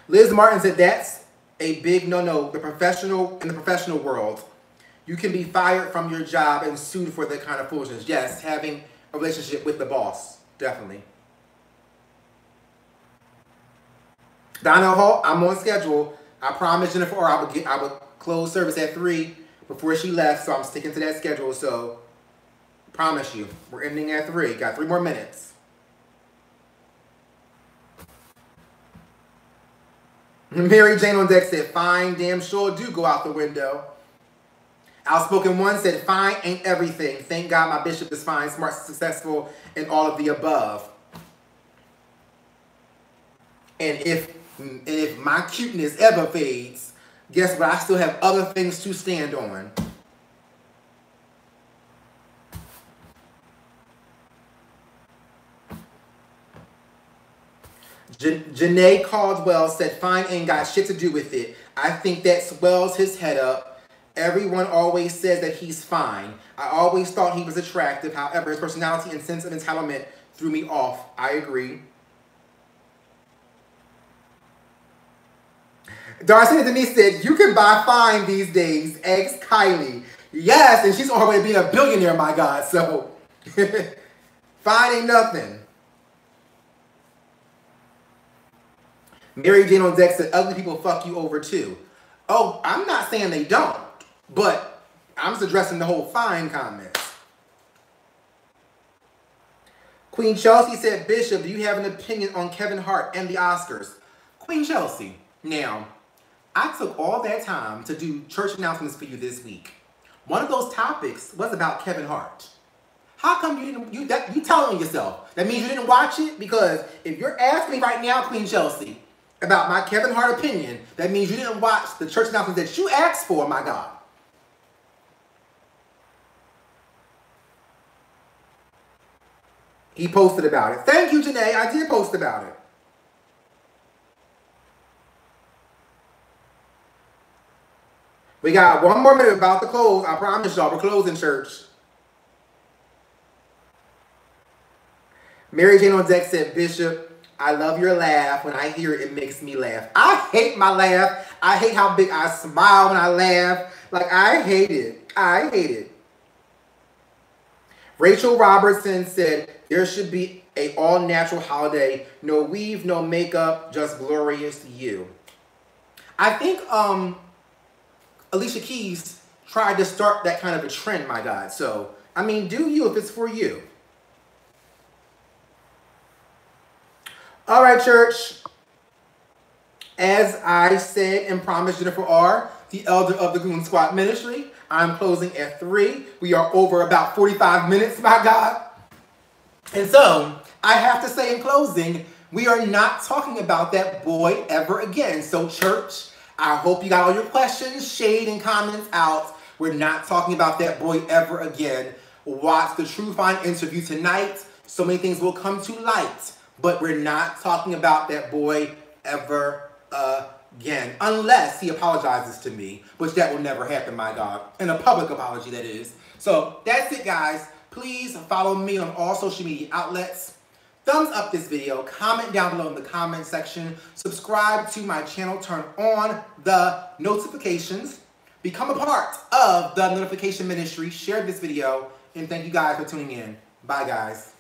Speaker 1: Liz Martin said, that's a big no-no. In the professional world, you can be fired from your job and sued for that kind of foolishness. Yes, having a relationship with the boss, definitely. Donna Hall, I'm on schedule. I promised Jennifer I would close service at 3 before she left, so I'm sticking to that schedule. So, promise you, we're ending at 3. Got 3 more minutes. Mary Jane on deck said, fine, damn sure do go out the window. Outspoken One said, fine ain't everything. Thank God my bishop is fine, smart, successful, and all of the above. And if my cuteness ever fades, guess what? I still have other things to stand on. Janae Caldwell said, fine ain't got shit to do with it. I think that swells his head up. Everyone always says that he's fine. I always thought he was attractive. However, his personality and sense of entitlement threw me off. I agree. Darcy Denise said, you can buy fine these days. Ex Kylie. Yes, and she's on her way to being a billionaire, my God. So, fine ain't nothing. Mary Jane on deck said, ugly people fuck you over too. Oh, I'm not saying they don't, but I'm just addressing the whole fine comments. Queen Chelsea said, Bishop, do you have an opinion on Kevin Hart and the Oscars? Queen Chelsea, now, I took all that time to do church announcements for you this week. One of those topics was about Kevin Hart. How come you didn't, you telling yourself? That means you didn't watch it? Because if you're asking me right now, Queen Chelsea, about my Kevin Hart opinion, that means you didn't watch the church announcements that you asked for, my God. He posted about it. Thank you, Janae. I did post about it. We got 1 more minute about to close. I promise y'all, we're closing church. Mary Jane on deck said, Bishop, I love your laugh. When I hear it, it makes me laugh. I hate my laugh. I hate how big I smile when I laugh. Like, I hate it. I hate it. Rachel Robertson said, there should be an all-natural holiday. No weave, no makeup, just glorious you. I think Alicia Keys tried to start that kind of a trend, my God. So, I mean, do you if it's for you. All right, church. As I said and promised Jennifer R., the elder of the Goon Squad Ministry, I'm closing at 3. We are over about 45 minutes, my God. And so, I have to say in closing, we are not talking about that boy ever again. So church, I hope you got all your questions, shade, and comments out. We're not talking about that boy ever again. Watch the True Fine interview tonight. So many things will come to light. But we're not talking about that boy ever again. Unless he apologizes to me, which that will never happen, my God. And a public apology, that is. So that's it, guys. Please follow me on all social media outlets. Thumbs up this video, comment down below in the comment section, subscribe to my channel, turn on the notifications, become a part of the notification ministry, share this video, and thank you guys for tuning in. Bye, guys.